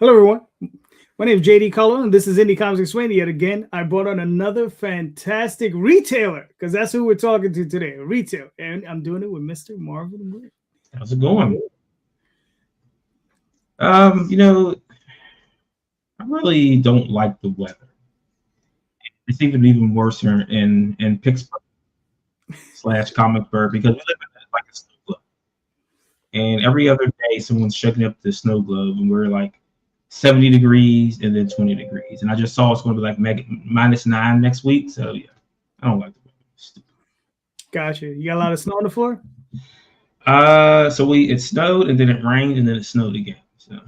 Hello, everyone. My name is JD Calderon, and this is Indy Comics Explained. Yet again, I brought on another fantastic retailer because that's who we're talking to today, retail. And I'm doing it with Mr. Marvin Wynn. How's it going? You know, I really don't like the weather. It's even worse here in Pittsburgh slash Comicsburg because we live in like a snow globe. And every other day someone's shaking up the snow globe and we're like 70 degrees and then 20 degrees. And I just saw it's going to be like -9 next week. So yeah, I don't like the weather. It's stupid. Gotcha. You got a lot of snow on the floor? So it snowed and then it rained and then it snowed again. So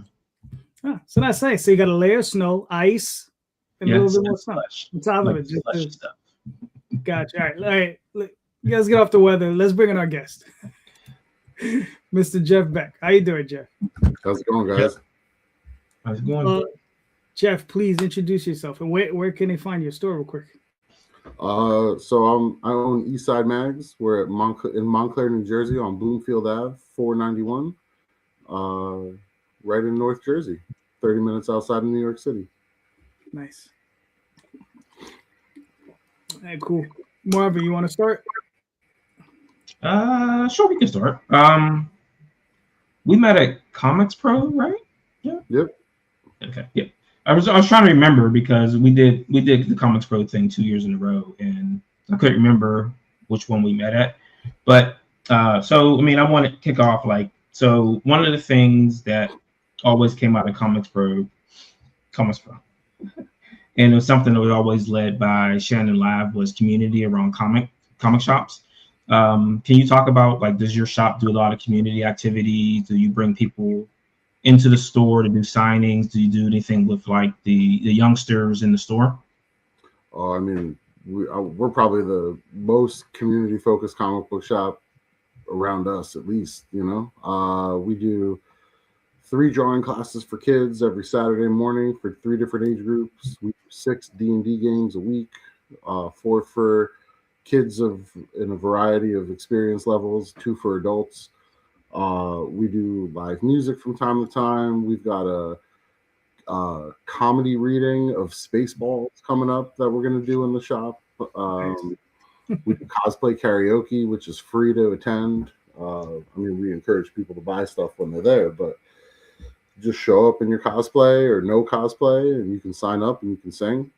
that's nice. So you got a layer of snow, ice, and a little bit more snow on top of it. Just stuff. Gotcha. All right. Let's get off the weather. Let's bring in our guest, Mr. Jeff Beck. How you doing, Jeff? How's it going, guys? How's it going? Jeff, please introduce yourself and where can they find your store real quick? So I own Eastside Mags. We're at in Montclair, New Jersey, on Bloomfield Ave, 491, right in North Jersey, 30 minutes outside of New York City. Nice. All right, cool. Marvin, you want to start? Sure, we can start. We met at Comics Pro, right? Yeah. Yep. Okay. Yep. I was trying to remember because we did the Comics Pro thing 2 years in a row, and I couldn't remember which one we met at. But so I mean, I want to kick off so one of the things that always came out of Comics Pro, and it was something that was always led by Shannon Lab, was community around comic shops. Can you talk about does your shop do a lot of community activities? Do you bring people into the store to do signings? Do you do anything with the youngsters in the store? I mean, we're probably the most community focused comic book shop around us, at least. We do 3 drawing classes for kids every Saturday morning for 3 different age groups. We do 6 D&D games a week, 4 for kids in a variety of experience levels, 2 for adults. We do live music from time to time. We've got a comedy reading of Spaceballs coming up that we're going to do in the shop. We do cosplay karaoke, which is free to attend. We encourage people to buy stuff when they're there, but just show up in your cosplay or no cosplay and you can sign up and you can sing.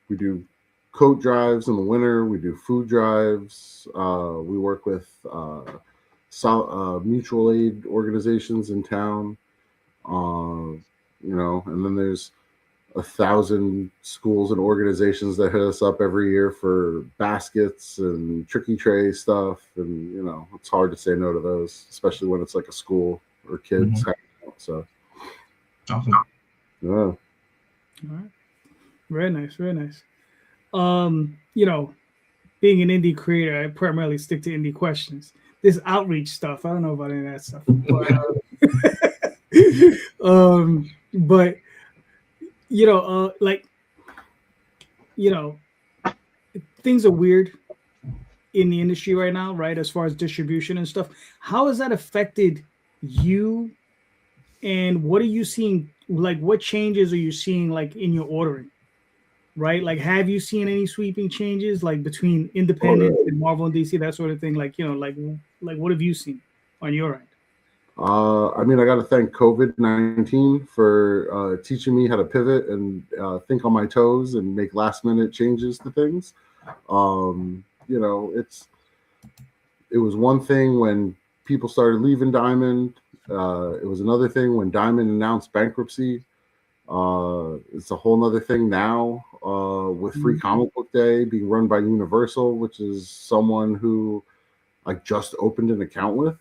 We do coat drives in the winter. We do food drives. We work with mutual aid organizations in town. And then there's 1,000 schools and organizations that hit us up every year for baskets and tricky tray stuff. And, it's hard to say no to those, especially when it's like a school or kids. Mm-hmm. So, awesome. Yeah. All right. Very nice. Very nice. Being an indie creator, I primarily stick to indie questions. This outreach stuff, I don't know about any of that stuff. But things are weird in the industry right now, right? As far as distribution and stuff. How has that affected you? And what are you seeing? What changes are you seeing in your ordering? Right? Have you seen any sweeping changes between independent and Marvel and DC, that sort of thing? What have you seen on your end? I got to thank COVID-19 for teaching me how to pivot and think on my toes and make last minute changes to things. It was one thing when people started leaving Diamond. It was another thing when Diamond announced bankruptcy. It's a whole nother thing now with Free Comic Book Day being run by Universal, which is someone who I just opened an account with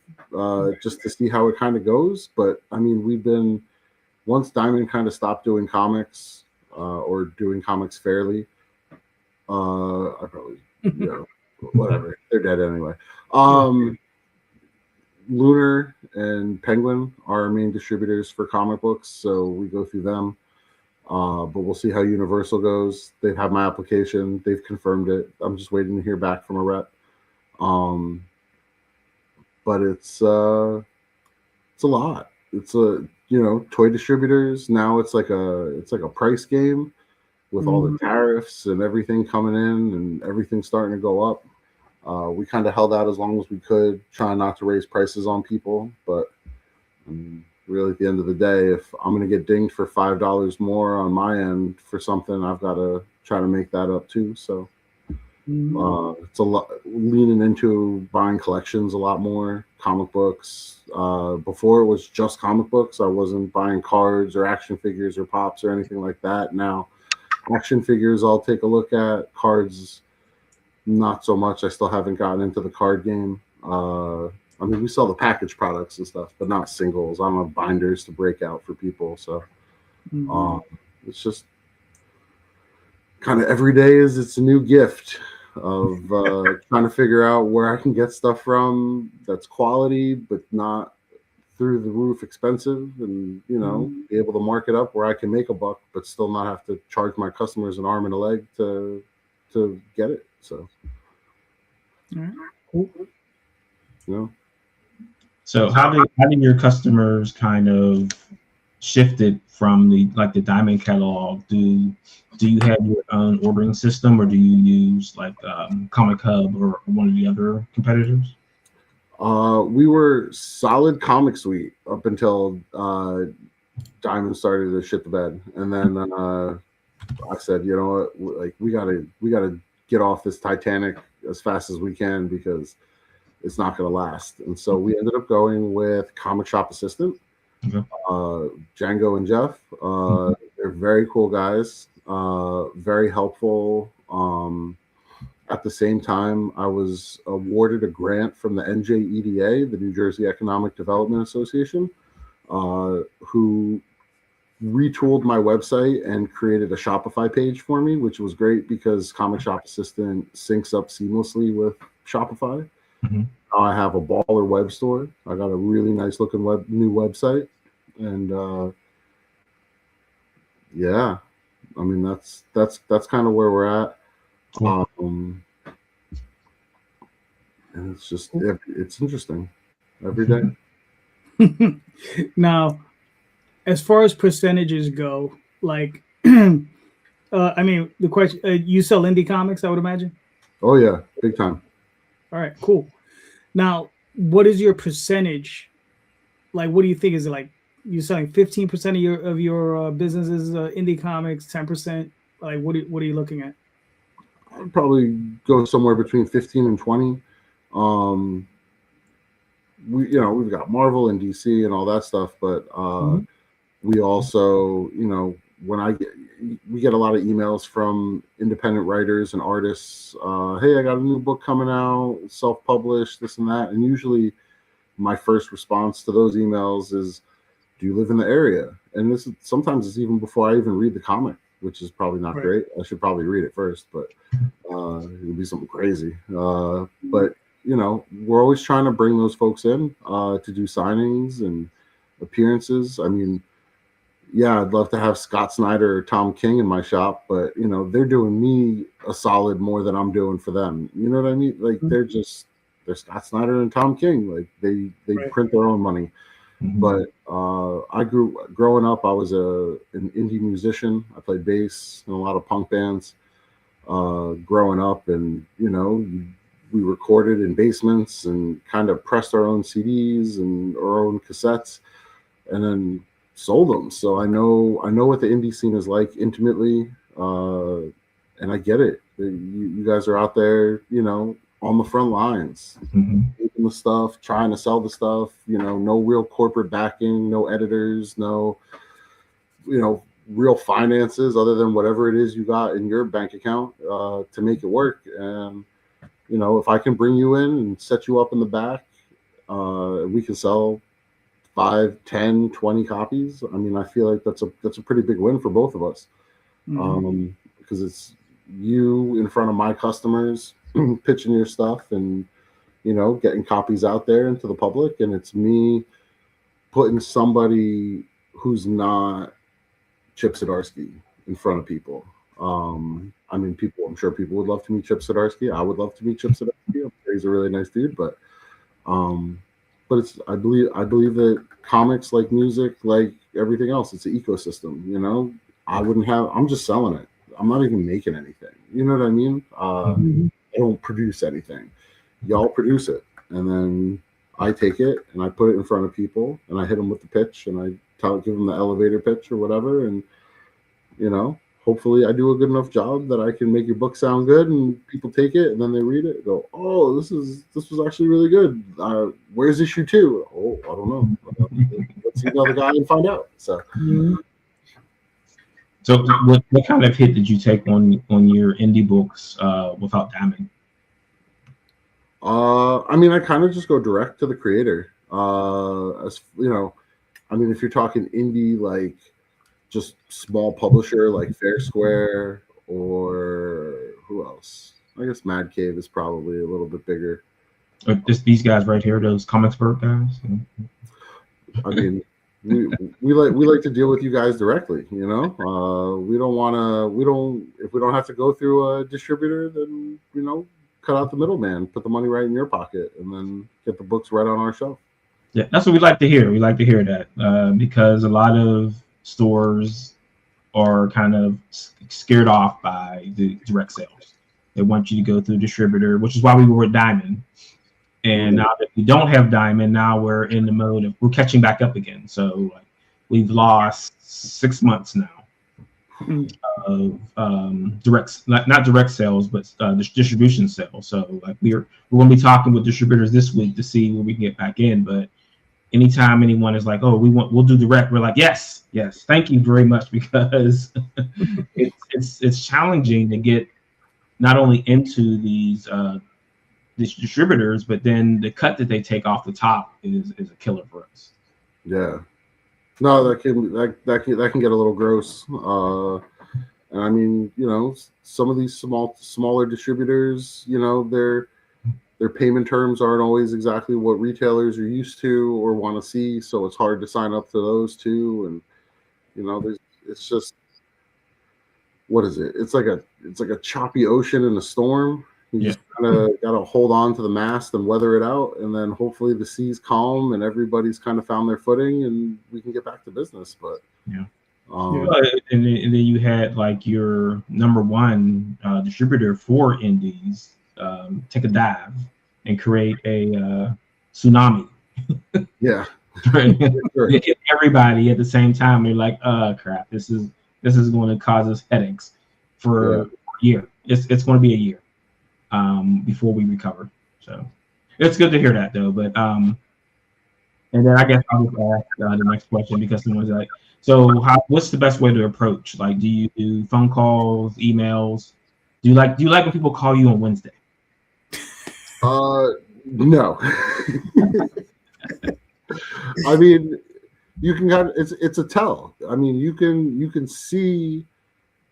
just to see how it kind of goes. But once Diamond kind of stopped doing comics or doing comics fairly, I probably, whatever, they're dead anyway. Lunar and Penguin are our main distributors for comic books, so we go through them. But we'll see how Universal goes. They've had my application. They've confirmed it. I'm just waiting to hear back from a rep. But it's a lot. it's a, you know, toy distributors now. It's like a price game with all the tariffs and everything coming in and everything starting to go up. We kind of held out as long as we could, trying not to raise prices on people. But really, at the end of the day, if I'm going to get dinged for $5 more on my end for something, I've got to try to make that up too. So it's a lot, leaning into buying collections a lot more, comic books. Before it was just comic books. I wasn't buying cards or action figures or pops or anything like that. Now, action figures I'll take a look at. Cards, not so much. I still haven't gotten into the card game. I mean, we sell the package products and stuff, but not singles. I don't have binders to break out for people. So it's just kind of every day it's a new gift of trying to figure out where I can get stuff from that's quality, but not through the roof expensive, and, you know, be able to mark it up where I can make a buck, but still not have to charge my customers an arm and a leg to get it. So, cool. You know. So how did your customers kind of shifted from the Diamond catalog? Do you have your own ordering system, or do you use like Comic Hub or one of the other competitors? We were solid Comic Suite up until Diamond started to shit the bed, and then I said, you know what, like we gotta get off this Titanic as fast as we can because it's not gonna last. And so we ended up going with Comic Shop Assistant. Django and Jeff. They're very cool guys, very helpful. At the same time, I was awarded a grant from the NJEDA, the New Jersey Economic Development Association, who retooled my website and created a Shopify page for me, which was great because Comic Shop Assistant syncs up seamlessly with Shopify. I have a baller web store. I got a really nice looking new website, and yeah, I mean that's kind of where we're at. And it's just it's interesting every day. Now, as far as percentages go, like I mean, the question, you sell indie comics, I would imagine. Oh yeah, big time. All right, cool. Now, what is your percentage? Like, what do you think? Is it like you're selling 15% of your business is indie comics, 10%? Like, what are you looking at? I'd probably go somewhere between 15 and 20. We've got Marvel and DC and all that stuff, but we also, you know, we get a lot of emails from independent writers and artists. Hey, I got a new book coming out, self-published, this and that. And usually my first response to those emails is, do you live in the area? And this is sometimes it's even before I even read the comic, which is probably not great. I should probably read it first, but it would be something crazy. But you know, we're always trying to bring those folks in to do signings and appearances. I mean, yeah, I'd love to have Scott Snyder or Tom King in my shop, but you know, they're doing me a solid more than I'm doing for them. You know what I mean? Like they're Scott Snyder and Tom King. Like they print their own money. But growing up, I was an indie musician. I played bass in a lot of punk bands. Growing up, and you know, we recorded in basements and kind of pressed our own CDs and our own cassettes, and then sold them. So I know what the indie scene is like intimately, and I get it. You guys are out there, you know, on the front lines, making the stuff, trying to sell the stuff. You know, no real corporate backing, no editors, no, you know, real finances other than whatever it is you got in your bank account to make it work. And you know, if I can bring you in and set you up in the back, we can sell 5, 10, 20 copies. I mean, I feel like that's a pretty big win for both of us, because it's you in front of my customers pitching your stuff and, you know, getting copies out there into the public, and it's me putting somebody who's not Chip Zdarsky in front of people. I mean, I'm sure people would love to meet Chip Zdarsky. I would love to meet Chip Zdarsky. I'm sure he's a really nice dude, but but I believe that comics, like music, like everything else, it's an ecosystem. You know, I'm just selling it. I'm not even making anything. You know what I mean? I don't produce anything. Y'all produce it, and then I take it and I put it in front of people, and I hit them with the pitch, and I give them the elevator pitch or whatever, and you know, hopefully I do a good enough job that I can make your book sound good, and people take it and then they read it and go, oh, this was actually really good. Where's issue 2? Oh, I don't know. Let's see the other guy and find out. So what kind of hit did you take on your indie books without Diamond? I mean, I kind of just go direct to the creator. As you know, I mean, if you're talking indie, like just small publisher like Fair Square, or who else? I guess Mad Cave is probably a little bit bigger. These guys right here, those Comicsburg guys. I mean, we like to deal with you guys directly. You know, we don't if we don't have to go through a distributor, then you know, cut out the middleman, put the money right in your pocket, and then get the books right on our shelf. Yeah, that's what we like to hear. We like to hear that because a lot of stores are kind of scared off by the direct sales. They want you to go through a distributor, which is why we were at Diamond. And now that we don't have Diamond, now we're in the mode of we're catching back up again. So we've lost 6 months now of not direct sales, but distribution sales. So we're going to be talking with distributors this week to see where we can get back in. But anytime anyone is like, oh, we'll do direct, we're like, yes, thank you very much, because it's challenging to get not only into these distributors, but then the cut that they take off the top is a killer for us. Yeah, no, that can get a little gross. And I mean, you know, some of these smaller distributors, you know, their payment terms aren't always exactly what retailers are used to or want to see, so it's hard to sign up to those too. And you know, it's just, what is it? It's like a choppy ocean in a storm. You just kind of got to hold on to the mast and weather it out, and then hopefully the sea's calm and everybody's kind of found their footing and we can get back to business. But and then you had like your number one distributor for indies take a dive and create a tsunami. Yeah. Hit everybody at the same time. They're like, crap, this is going to cause us headaches for a year. It's going to be a year before we recover. So it's good to hear that though. But and then I guess I'll just ask the next question, because someone's like, so what's the best way to approach? Like, do you do phone calls, emails? Do you like when people call you on Wednesday? No. I mean, you can it's a tell. I mean, you can see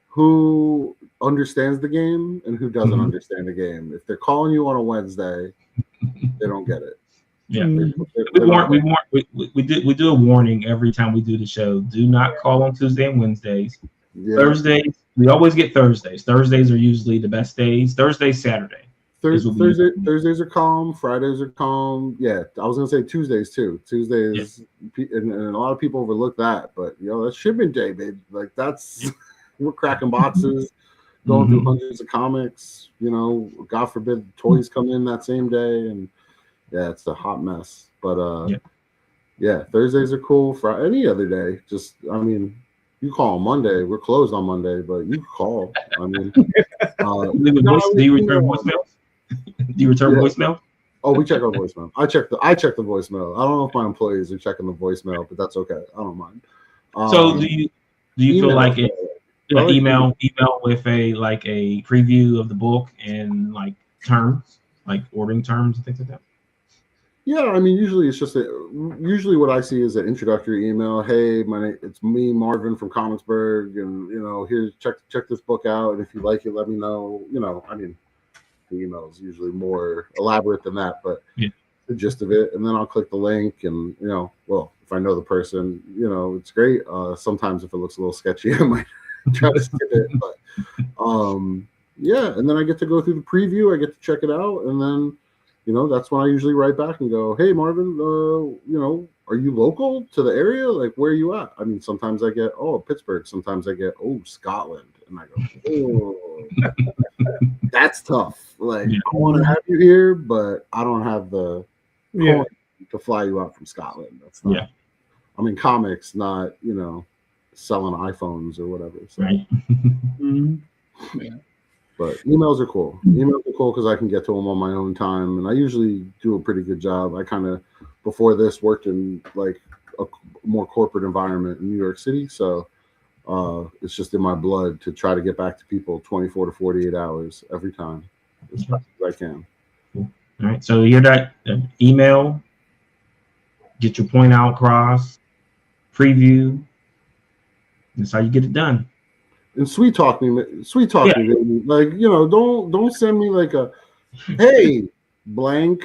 who understands the game and who doesn't understand the game. If they're calling you on a Wednesday, they don't get it. Yeah, we do a warning every time we do the show. Do not call on Tuesday and Wednesdays. Yeah. Thursdays, we always get Thursdays. Thursdays are usually the best days. Thursdays are calm. Fridays are calm. Yeah, I was gonna say Tuesdays too. Tuesdays, and a lot of people overlook that, but you know, that's shipment day, babe. Like that's we're cracking boxes, going through hundreds of comics. You know, God forbid toys come in that same day, and yeah, it's a hot mess. But yeah, Thursdays are cool. For any other day, just I mean, you call on Monday. We're closed on Monday, but you call. I mean, do you return voicemails? Do you return voicemail? Oh, we check our voicemail. I check the voicemail. I don't know if my employees are checking the voicemail, but that's okay. I don't mind. So do you feel like email with a preview of the book and like terms, like ordering terms and things like that? Yeah, I mean, usually it's just usually what I see is an introductory email. Hey, it's me, Marvin from Comicsburg, and you know, here's check this book out, and if you like it, let me know. You know, I mean, the email is usually more elaborate than that, but the gist of it, and then I'll click the link, and you know, well, if I know the person, you know, it's great. Sometimes if it looks a little sketchy, I might try to skip it, but yeah, and then I get to go through the preview. I get to check it out, and then that's when I usually write back and go, hey, Marvin, are you local to the area? Like, where are you at? I mean, sometimes I get, oh, Pittsburgh. Sometimes I get, oh, Scotland. And I go, oh, that's tough. Like, I want to have you here, but I don't have the coin to fly you out from Scotland. That's not. Yeah. I mean, comics, not, selling iPhones or whatever. So. Right. Yeah. But emails are cool. Emails are cool because I can get to them on my own time, and I usually do a pretty good job. I kind of, before this, worked in like a more corporate environment in New York City, so it's just in my blood to try to get back to people 24 to 48 hours every time as fast as I can. All right. So you hear that? Email, get your point out across, preview. That's how you get it done. And sweet talk me, baby. Like, don't send me like a, hey, blank.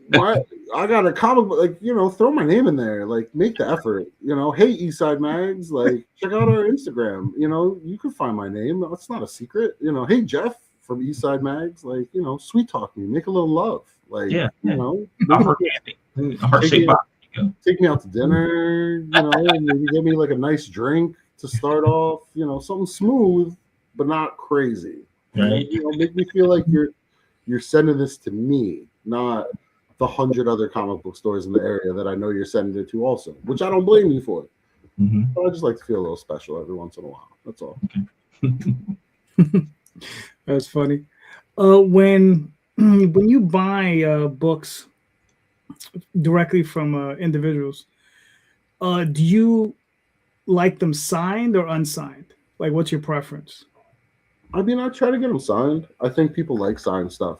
Why I got a comic book, like, throw my name in there, like, make the effort, hey, Eastside Mags, like, check out our Instagram, you can find my name, it's not a secret, hey, Jeff from Eastside Mags, like, sweet talk me, make a little love, like, take me out to dinner, and maybe give me like a nice drink to start off, something smooth but not crazy. Right. Make me feel like you're sending this to me, not the 100 other comic book stores in the area that I know you're sending it to also, which I don't blame you for. But I just like to feel a little special every once in a while. That's all. Okay. That's funny. When you buy books directly from individuals, do you like them signed or unsigned? Like, what's your preference? I mean, I try to get them signed. I think people like signed stuff,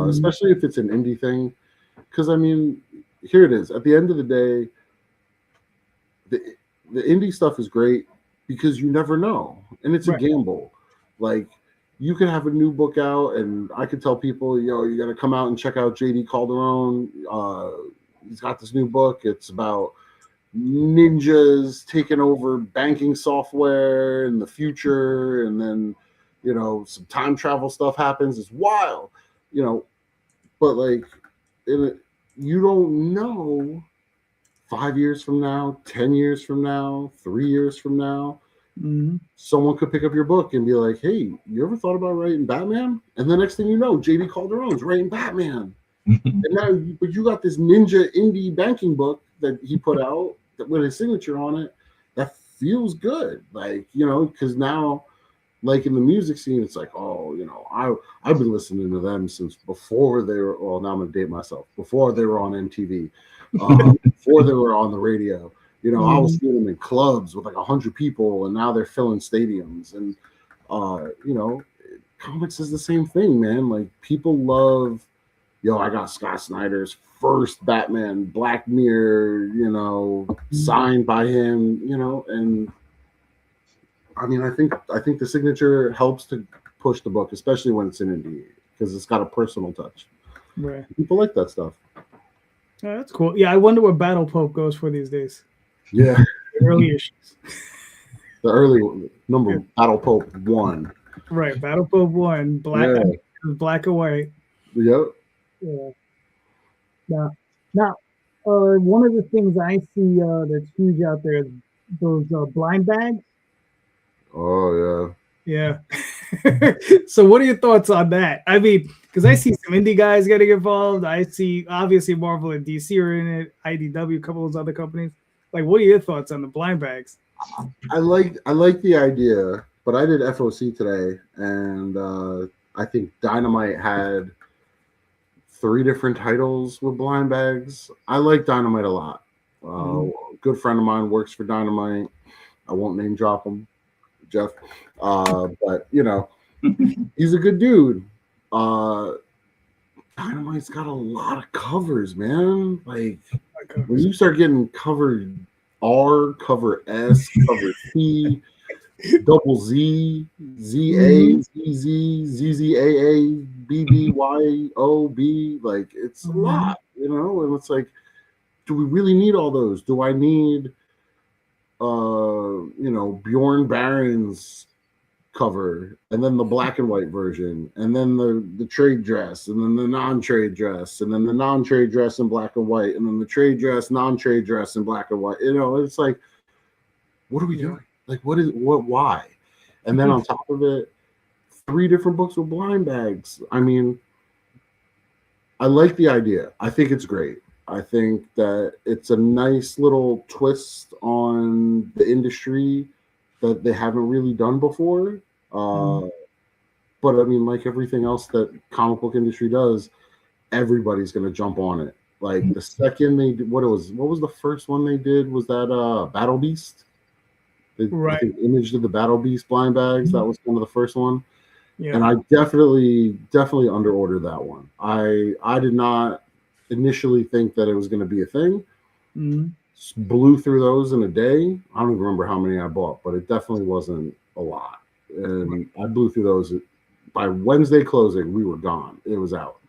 especially if it's an indie thing. Because, I mean, here it is. At the end of the day, the indie stuff is great because you never know. And it's a gamble. Like, you could have a new book out, and I could tell people, you got to come out and check out JD Calderon. He's got this new book. It's about ninjas taking over banking software in the future, and then some time travel stuff happens. It's wild, but like you don't know 5 years from now, 10 years from now, 3 years from now, someone could pick up your book and be like, hey, you ever thought about writing Batman? And the next thing you know, JD Calderon's writing Batman. And now but you got this ninja indie banking book that he put out with his signature on it that feels good, like, because now, like, in the music scene, it's like, oh, I've been listening to them since before they were, well, now I'm gonna date myself, before they were on MTV, before they were on the radio. I was seeing them in clubs with like 100 people, and now they're filling stadiums. And comics is the same thing, man. Like, people love, I got Scott Snyder's first Batman, Black Mirror, signed by him, and I mean, I think the signature helps to push the book, especially when it's an indie, because it's got a personal touch. Right. People like that stuff. Oh, that's cool. Yeah, I wonder where Battle Pope goes for these days. Yeah. The early issues. The early number, Battle Pope 1. Right, Battle Pope 1, black and white. Yep. Yeah. Now, one of the things I see that's huge out there is those blind bags. Oh, yeah. So what are your thoughts on that? I mean, because I see some indie guys getting involved. I see, obviously, Marvel and DC are in it, IDW, a couple of those other companies. Like, what are your thoughts on the blind bags? I like the idea, but I did FOC today, and I think Dynamite had 3 different titles with blind bags. I like Dynamite a lot. A good friend of mine works for Dynamite. I won't name drop him, Jeff, but he's a good dude. Dynamite's got a lot of covers, man. Like, when you start getting cover R, cover S, cover T, double Z, ZA, ZZ, ZZAA, BBYOB, like, it's a lot, and it's like, do we really need all those? Do I need Bjorn Barron's cover, and then the black and white version, and then the trade dress, and then the non-trade dress, and then the non-trade dress in black and white, and then the trade dress, non-trade dress in black and white. You know, it's like, what are we doing? Like, why? And then on top of it, 3 different books with blind bags. I mean, I like the idea. I think it's great. I think that it's a nice little twist on the industry that they haven't really done before. But I mean, like everything else that comic book industry does, everybody's going to jump on it. Like the second they did, what was the first one they did? Was that Battle Beast? I think Image did the Battle Beast blind bags. That was kind of the first one. Yeah. And I definitely underordered that one. I did not initially think that it was going to be a thing. Blew through those in a day. I don't even remember how many I bought, but it definitely wasn't a lot. And I blew through those. By Wednesday closing, we were gone. It was out.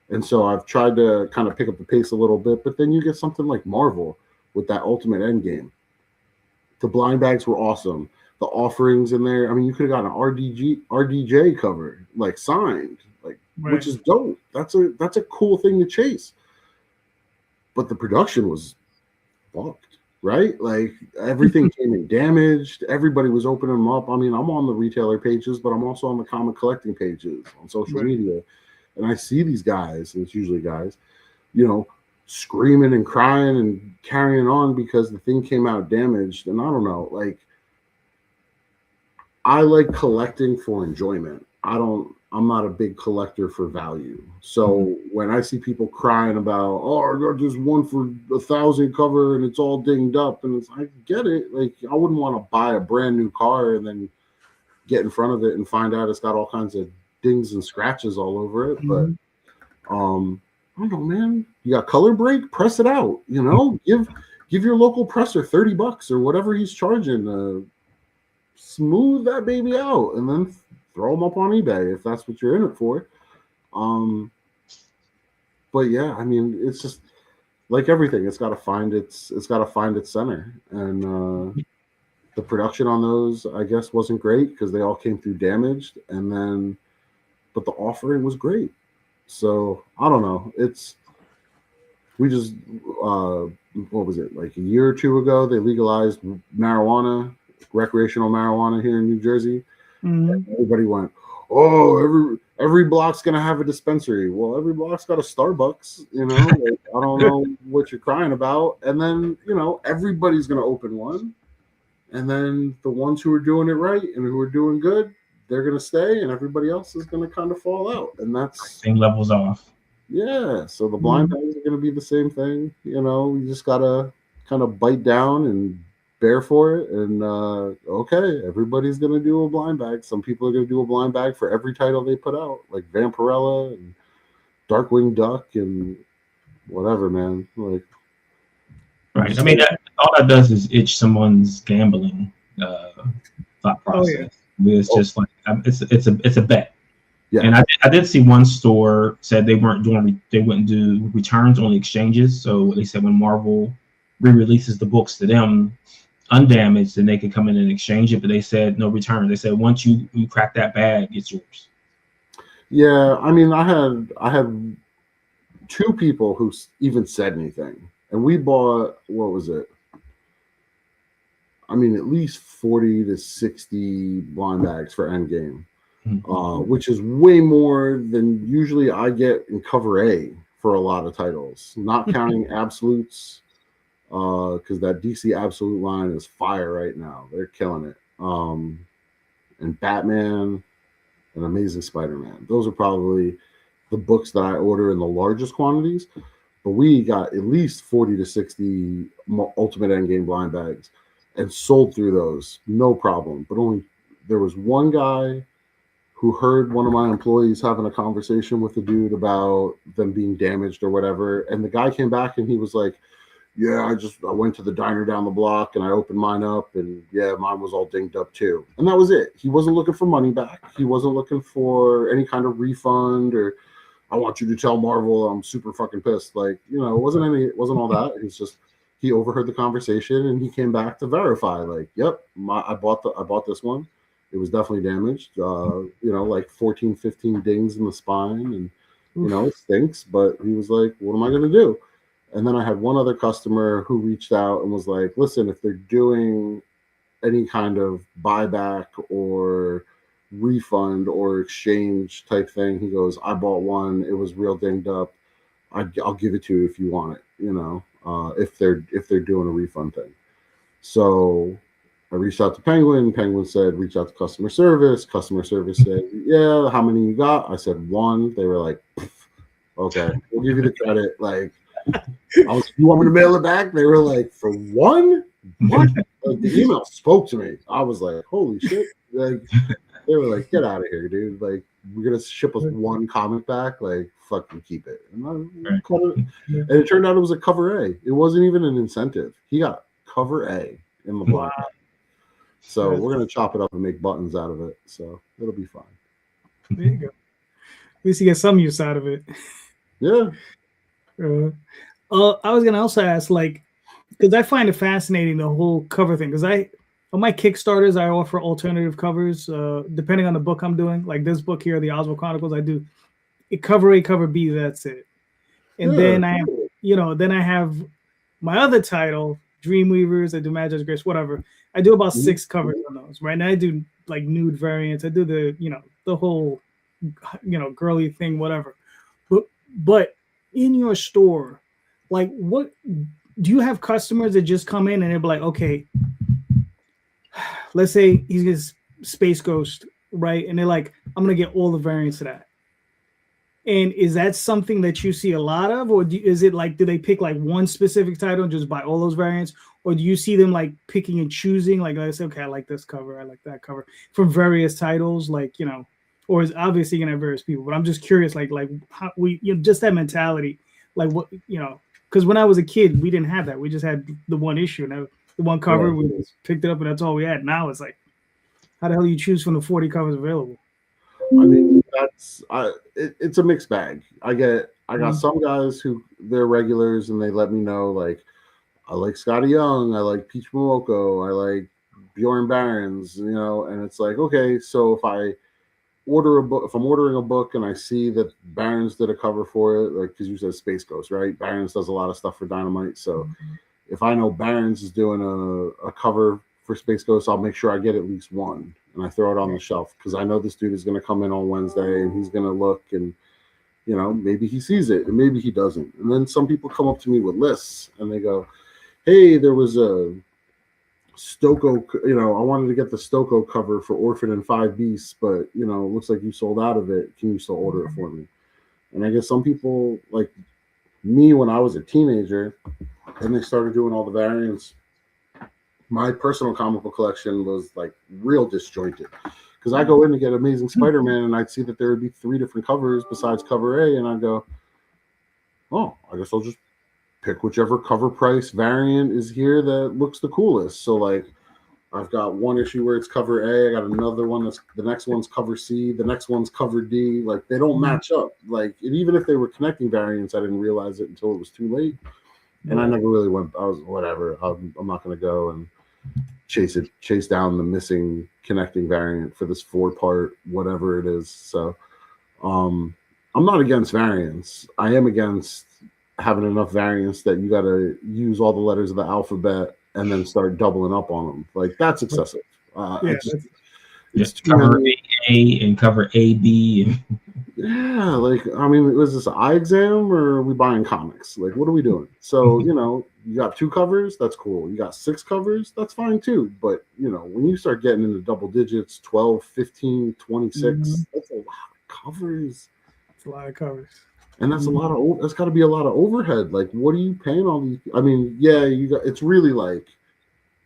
And so I've tried to kind of pick up the pace a little bit, but then you get something like Marvel with that Ultimate Endgame. The blind bags were awesome. The offerings in there. I mean, you could have gotten an RDJ cover, like signed, like which is dope. That's a cool thing to chase. But the production was fucked, right? Like everything came in damaged. Everybody was opening them up. I mean, I'm on the retailer pages, but I'm also on the comic collecting pages on social media, and I see these guys, and it's usually guys, you know, screaming and crying and carrying on because the thing came out damaged. And I don't know, like, I like collecting for enjoyment. I'm not a big collector for value. So when I see people crying about, oh, I got this one for 1,000 cover and it's all dinged up, and I get it. Like, I wouldn't want to buy a brand new car and then get in front of it and find out it's got all kinds of dings and scratches all over it. But I don't know, man. You got color break, press it out. You know, give your local presser $30 or whatever he's charging. Smooth that baby out, and then throw them up on eBay if that's what you're in it for. But yeah, I mean, it's just like everything. It's got to find its center, and the production on those, I guess, wasn't great because they all came through damaged, but the offering was great. So I don't know. We just what was it, like a year or two ago? They legalized marijuana, recreational marijuana here in New Jersey. And everybody went, oh, every block's gonna have a dispensary. Well, every block's got a Starbucks, you know. Like, I don't know what you're crying about. And then, you know, everybody's gonna open one, and then the ones who are doing it right and who are doing good, they're gonna stay, and everybody else is gonna kind of fall out. And that's same levels off. Yeah. So the blind bags are gonna be the same thing. You know, you just gotta kind of bite down and bear for it, and okay, everybody's gonna do a blind bag. Some people are gonna do a blind bag for every title they put out, like Vampirella and Darkwing Duck and whatever, man. Like, right. I mean, all that does is itch someone's gambling thought process. It's just like it's a bet. Yeah. And I did see one store said they wouldn't do returns, only exchanges. So they said when Marvel re-releases the books to them undamaged, then they could come in and exchange it, but they said no return. They said once you crack that bag, it's yours. Yeah, I mean, I had 2 people who even said anything, and we bought, what was it? I mean, at least 40 to 60 blind bags for Endgame, which is way more than usually I get in cover A for a lot of titles, not counting absolutes. Because that DC Absolute line is fire right now. They're killing it. And Batman and Amazing Spider-Man. Those are probably the books that I order in the largest quantities. But we got at least 40 to 60 Ultimate Endgame blind bags and sold through those, no problem. But there was one guy who heard one of my employees having a conversation with the dude about them being damaged or whatever. And the guy came back and he was like, yeah, I went to the diner down the block and I opened mine up, and yeah, mine was all dinged up too. And that was it. He wasn't looking for money back. He wasn't looking for any kind of refund or I want you to tell Marvel I'm super fucking pissed. Like, you know, it wasn't all that. It's just he overheard the conversation and he came back to verify. Like, yep, I bought this one, It was definitely damaged. Like 14, 15 dings in the spine, and it stinks. But he was like, "What am I going to do?" And then I had one other customer who reached out and was like, "Listen, if they're doing any kind of buyback or refund or exchange type thing," he goes, "I bought one. It was real dinged up. I'll give it to you if you want it. If they're doing a refund thing." So I reached out to Penguin. Penguin said, "Reach out to customer service." Customer service said, "Yeah, how many you got?" I said, "One." They were like, "Okay, we'll give you the credit." Like, "You want me to mail it back?" They were like, "For one? What?" Like, the email spoke to me. I was like, "Holy shit!" Like, they were like, "Get out of here, dude! Like, we're gonna ship us one comic back. Like, fucking keep it." And it turned out it was a cover A. It wasn't even an incentive. He got cover A in the block. Wow. So we're gonna chop it up and make buttons out of it. So it'll be fine. There you go. At least you get some use out of it. Yeah. I was gonna also ask, like, because I find it fascinating, the whole cover thing. Because on my Kickstarters, I offer alternative covers depending on the book I'm doing. Like this book here, the Oswald Chronicles, I do cover A, cover B. That's it. And then I have my other title, Dreamweavers. I do Magic's Grace, whatever. I do about 6 covers on those, right? And I do like nude variants. I do the whole, girly thing, whatever. But in your store, like, what do you have customers that just come in and they're like, okay, let's say he's Space Ghost, right? And they're like, I'm gonna get all the variants of that. And is that something that you see a lot of, or is it like, do they pick like one specific title and just buy all those variants, or do you see them like picking and choosing, like I say, okay, I like this cover, I like that cover from various titles, like, or is obviously gonna have various people, but I'm just curious, like how just that mentality, like what, because when I was a kid, we didn't have that. We just had the one issue and the one cover. We just picked it up and that's all we had. Now it's like, how the hell do you choose from the 40 covers available? I mean, it's a mixed bag. I got some guys who they're regulars and they let me know, like, I like Scotty Young, I like Peach Momoko, I like Bjorn Barons, and it's like, okay, so if I order a book, if I'm ordering a book and I see that Barons did a cover for it, like, because you said Space Ghost, right? Barons does a lot of stuff for Dynamite, so if I know Barons is doing a cover for Space Ghost, I'll make sure I get at least one and I throw it on the shelf because I know this dude is going to come in on Wednesday and he's going to look and maybe he sees it and maybe he doesn't. And then some people come up to me with lists and they go, "Hey, there was a Stoko, I wanted to get the Stoko cover for Orphan and 5 Beasts, but it looks like you sold out of it. Can you still order it for me?" And I guess some people, like me, when I was a teenager and they started doing all the variants, my personal comic book collection was like real disjointed because I go in to get Amazing Spider-Man and I'd see that there would be 3 different covers besides cover A, and I'd go, "Oh, I guess I'll just pick whichever cover price variant is here that looks the coolest." So like, I've got one issue where it's cover A, I got another one that's the next one's cover C, the next one's cover D. Like, they don't match up. Like, and even if they were connecting variants, I didn't realize it until it was too late. And I never really went. I was whatever. I'm not going to go and chase down the missing connecting variant for this 4-part whatever it is. So, I'm not against variants. I am against having enough variants that you got to use all the letters of the alphabet and then start doubling up on them. Like, that's excessive. It's cover A and cover AB. Yeah, like, I mean, was this an eye exam or are we buying comics? Like, what are we doing? So, you got 2 covers, that's cool. You got 6 covers, that's fine too. But, when you start getting into double digits, 12, 15, 26, that's a lot of covers. It's a lot of covers. And that's that's got to be a lot of overhead. Like, what are you paying all these? I mean, yeah, it's really like,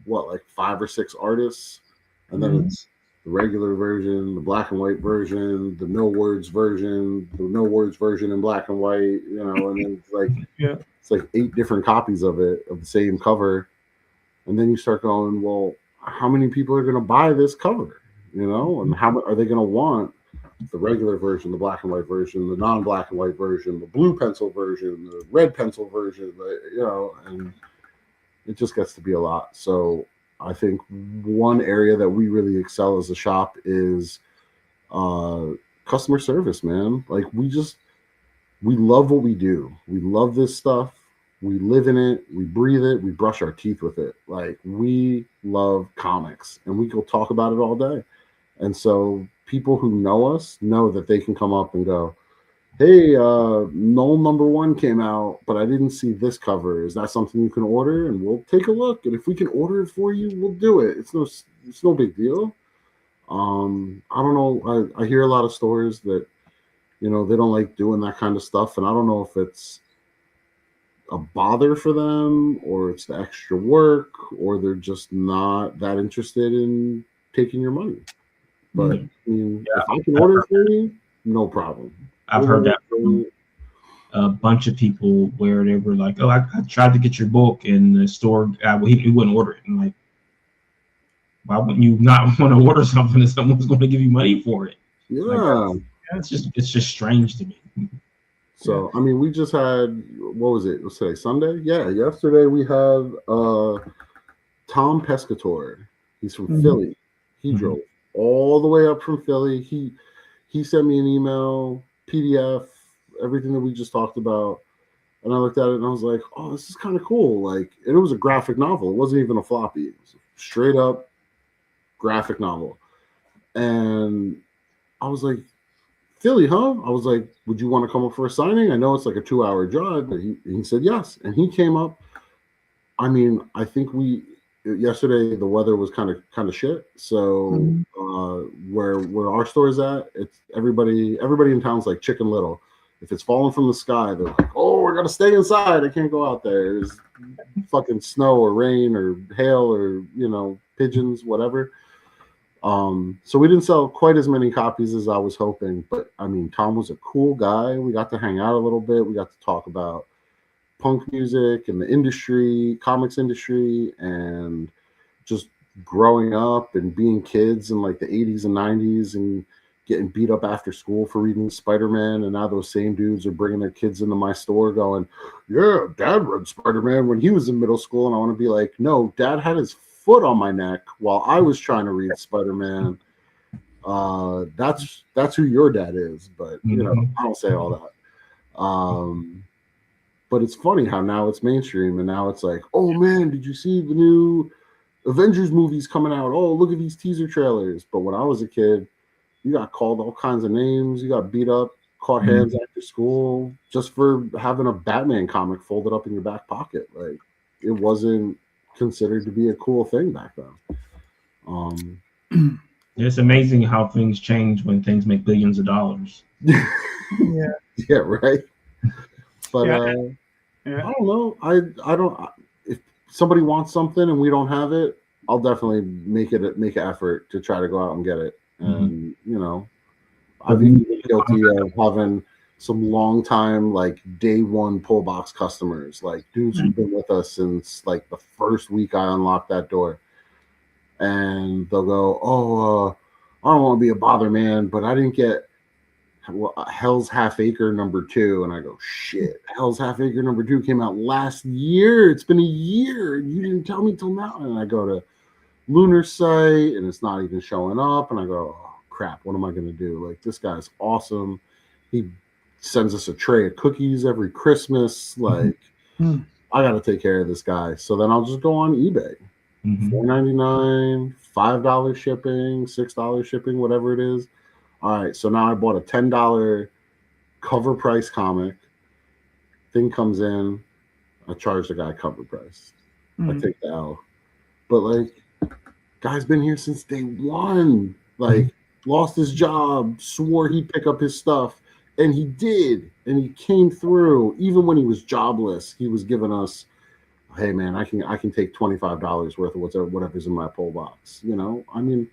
what, like 5 or 6 artists? And then it's the regular version, the black and white version, the no words version, the no words version in black and white, and then it's like, it's like 8 different copies of it, of the same cover. And then you start going, well, how many people are going to buy this cover? And how are they going to want the regular version, the black and white version, the non-black and white version, the blue pencil version, the red pencil version, and it just gets to be a lot. So I think one area that we really excel as a shop is customer service, man. Like we love what we do. We love this stuff. We live in it. We breathe it. We brush our teeth with it. Like we love comics and we go talk about it all day. And so people who know us know that they can come up and go, hey, Null #1 came out, but I didn't see this cover. Is that something you can order? And we'll take a look. And if we can order it for you, we'll do it. It's no big deal. I don't know. I hear a lot of stories that, they don't like doing that kind of stuff. And I don't know if it's a bother for them or it's the extra work or they're just not that interested in taking your money. But I mean, if I can order it for you, no problem. I've heard that from a bunch of people where they were like, "Oh, I tried to get your book in the store. He wouldn't order it." And like, why wouldn't you not want to order something if someone's going to give you money for it? Yeah, like, it's just strange to me. So I mean, we just had, what was it? Let's say Sunday. Yeah, yesterday we had Tom Pescator. He's from Philly. He drove all the way up from Philly. He sent me an email, PDF, everything that we just talked about. And I looked at it and I was like, oh, this is kind of cool. Like, and it was a graphic novel. It wasn't even a floppy. It was a straight up graphic novel. And I was like, Philly, huh? I was like, would you want to come up for a signing? I know it's like a 2-hour drive, but he said yes. And he came up. I mean, I think yesterday the weather was kind of shit. So where our store is at, it's everybody in town's like Chicken Little. If it's falling from the sky, they're like, oh, we're gonna stay inside. I can't go out there. There's fucking snow or rain or hail or pigeons, whatever. So we didn't sell quite as many copies as I was hoping, but I mean, Tom was a cool guy. We got to hang out a little bit. We got to talk about punk music and the industry, comics industry, and just growing up and being kids in like the 80s and 90s and getting beat up after school for reading Spider-Man. And now those same dudes are bringing their kids into my store going, yeah, Dad read Spider-Man when he was in middle school. And I want to be like, no, Dad had his foot on my neck while I was trying to read Spider-Man. That's who your dad is. But, I don't say all that. But it's funny how now it's mainstream and now it's like, oh man, did you see the new Avengers movies coming out? Oh, look at these teaser trailers. But when I was a kid, you got called all kinds of names. You got beat up, caught hands after school just for having a Batman comic folded up in your back pocket. Like, it wasn't considered to be a cool thing back then. It's amazing how things change when things make billions of dollars. Yeah, right. But I don't know. I don't. If somebody wants something and we don't have it, I'll definitely make an effort to try to go out and get it. And I've even been guilty of having some long time, like day one pull box customers, like dudes who've been with us since like the first week I unlocked that door, and they'll go, "Oh, I don't want to be a bother, man, but I didn't get Hell's Half Acre #2," and I go, "Shit, Hell's Half Acre #2 came out last year. It's been a year, and you didn't tell me till now." And I go to Lunar's site, and it's not even showing up, and I go, "Oh crap, what am I going to do?" Like, this guy's awesome. He sends us a tray of cookies every Christmas. Like, I got to take care of this guy. So then I'll just go on eBay. $4.99, $5 shipping, $6 shipping, whatever it is. All right, so now I bought a $10 cover price comic. Thing comes in, I charge the guy cover price. I take the L. But like, guy's been here since day one. Like, lost his job, swore he'd pick up his stuff, and he did. And he came through. Even when he was jobless, he was giving us, hey man, I can take $25 worth of whatever's in my pull box. I mean,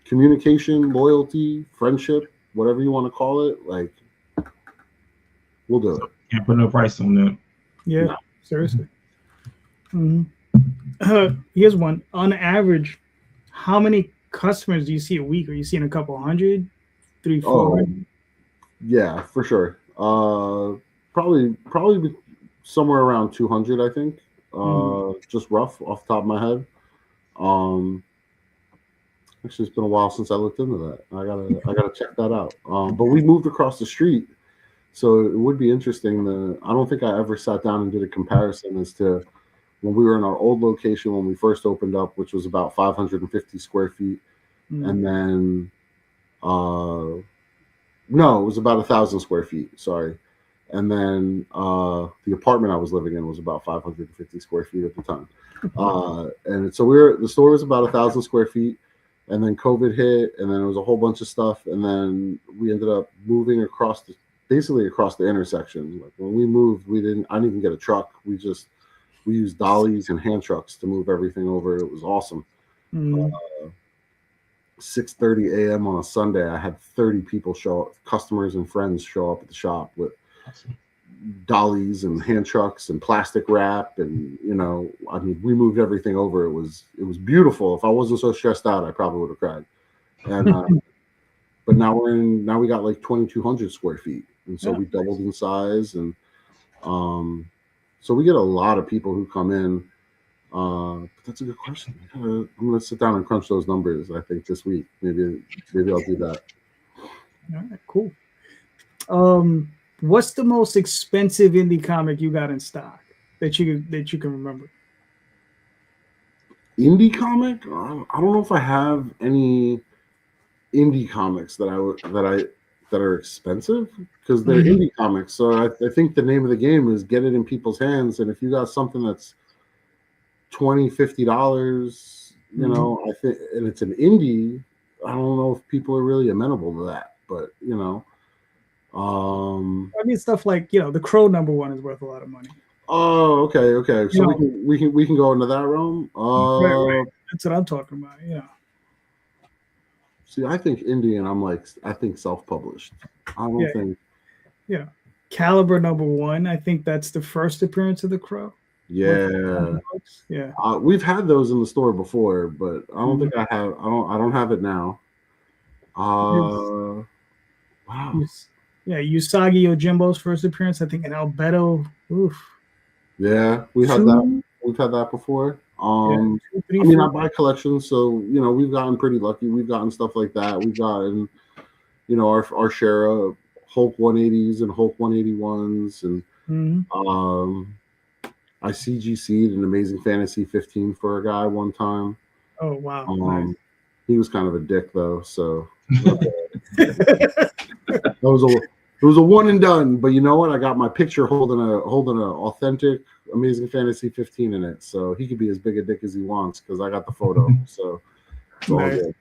communication, loyalty, friendship, whatever you want to call it, like, we'll do it. Can't put no price on that. Yeah, no. Seriously. Here's one. On average, how many customers do you see a week? Are you seeing a couple hundred, 300, 400? Yeah, for sure. Probably somewhere around 200, I think. Just rough off the top of my head. Actually, it's been a while since I looked into that. I gotta check that out. But we moved across the street, so it would be interesting. I don't think I ever sat down and did a comparison as to when we were in our old location when we first opened up, which was about 550 square feet, and then no, it was about 1,000 square feet. Sorry, and then the apartment I was living in was about 550 square feet at the time, and so the store was about 1,000 square feet. And then COVID hit, and then there was a whole bunch of stuff, and then we ended up moving basically across the intersection. Like when we moved, I didn't even get a truck. We used dollies and hand trucks to move everything over. It was awesome. 6:30 a.m. on a Sunday, I had 30 people show up, customers and friends show up at the shop with dollies and hand trucks and plastic wrap, and we moved everything over. It was beautiful. If I wasn't so stressed out, I probably would have cried. And but now we got like 2,200 square feet, and so we doubled in size, and so we get a lot of people who come in. But that's a good question. I'm gonna sit down and crunch those numbers. I think this week, maybe I'll do that. All right, cool. What's the most expensive indie comic you got in stock that you can remember? Indie comic? I don't know if I have any indie comics that are expensive, because they're indie comics. So I think the name of the game is get it in people's hands. And if you got something that's $20-$50, I think, and it's an indie, I don't know if people are really amenable to that. But I mean, stuff like the Crow #1 is worth a lot of money. Oh, okay. So we can go into that realm. Right. That's what I'm talking about. Yeah. See, I think indie, and I think self-published. I don't think. Yeah. Caliber #1. I think that's the first appearance of the Crow. Yeah. Yeah. We've had those in the store before, but I don't think I have. I don't have it now. Wow. Yeah, Usagi Yojimbo's first appearance, I think, in Albedo. Oof. Yeah, we had that. We've had that before. I buy collections, so we've gotten pretty lucky. We've gotten stuff like that. We've gotten, our share of Hulk 180s and Hulk 181s, and I CGC'd an Amazing Fantasy 15 for a guy one time. Oh wow! Nice. He was kind of a dick though, so it was a one and done. But you know what? I got my picture holding an authentic Amazing Fantasy 15 in it, so he could be as big a dick as he wants because I got the photo. So it's all good.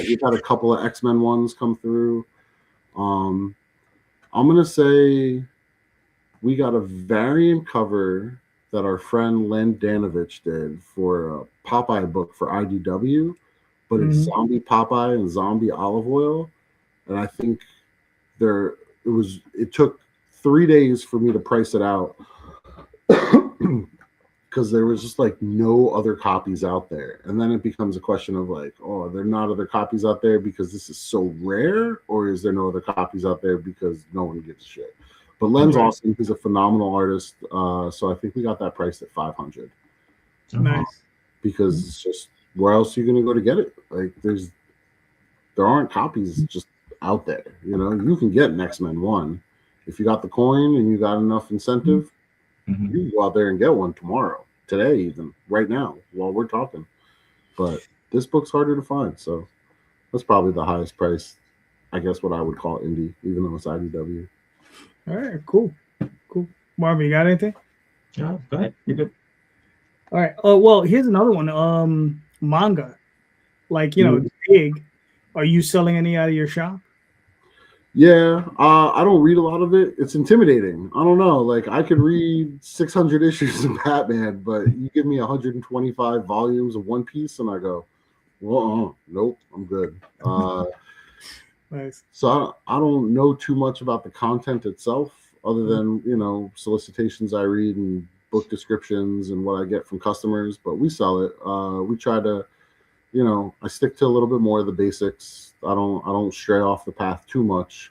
We've had a couple of X-Men ones come through. I'm gonna say we got a variant cover that our friend Len Danovich did for a Popeye book for IDW, but it's zombie Popeye and zombie Olive Oil, and I think it took 3 days for me to price it out because there was just like no other copies out there. And then it becomes a question of like, oh, are there not other copies out there because this is so rare, or is there no other copies out there because no one gives a shit? But Len's awesome. He's a phenomenal artist. So I think we got that priced at $500. Nice. Because it's just, where else are you going to go to get it? Like there aren't copies just out there. You can get an X-Men 1 if you got the coin and you got enough incentive. You can go out there and get one today, even right now while we're talking. But this book's harder to find, so that's probably the highest price. I guess what I would call indie, even though it's IDW. All right, cool. Marvin, you got anything? No, go ahead. You're good. All right. Oh well, here's another one. Manga, like big. Are you selling any out of your shop? Yeah, I don't read a lot of it. It's intimidating. I don't know. Like I could read 600 issues of Batman, but you give me 125 volumes of One Piece, and I go, well, nope, I'm good. Nice. So I don't know too much about the content itself, other than solicitations I read and book descriptions and what I get from customers. But we sell it. We try to, I stick to a little bit more of the basics. I don't stray off the path too much.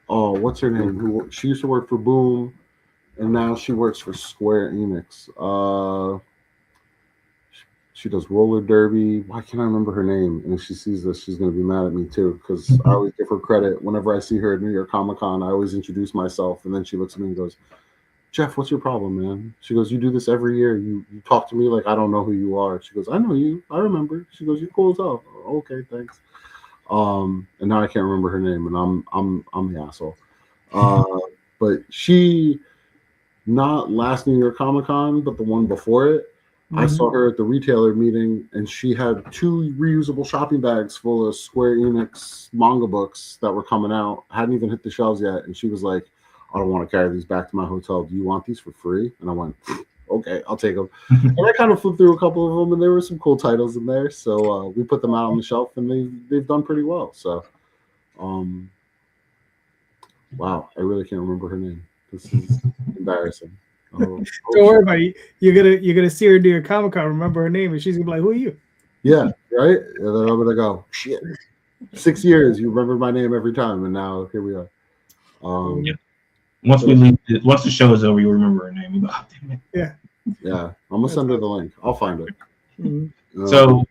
What's her name? She used to work for Boom, and now she works for Square Enix. She does roller derby. Why can't I remember her name? And if she sees this, she's going to be mad at me too, because I always give her credit. Whenever I see her at New York Comic Con, I always introduce myself, and then she looks at me and goes, "Jeff, what's your problem, man?" She goes, "You do this every year. You talk to me like I don't know who you are." She goes, "I know you. I remember." She goes, "You're cool as hell." Okay, thanks. And now I can't remember her name, and I'm the asshole. But she, not last New York Comic Con, but the one before it, I saw her at the retailer meeting, and she had 2 reusable shopping bags full of Square Enix manga books that were coming out. Hadn't even hit the shelves yet, and she was like, "I don't want to carry these back to my hotel. Do you want these for free?" And I went, "Okay, I'll take them." And I kind of flipped through a couple of them, and there were some cool titles in there. So we put them out on the shelf, and they've done pretty well. So, wow, I really can't remember her name. This is embarrassing. Don't worry about it. You're gonna see her do a Comic Con, remember her name, and she's gonna be like, "Who are you?" Yeah, right. And then I'm gonna go, "Shit, 6 years, you remember my name every time," and now here we are. Yeah. Once we leave, once the show is over, you remember her name. You go, "Oh, damn it." Yeah. I'm gonna send her the link. I'll find it. So,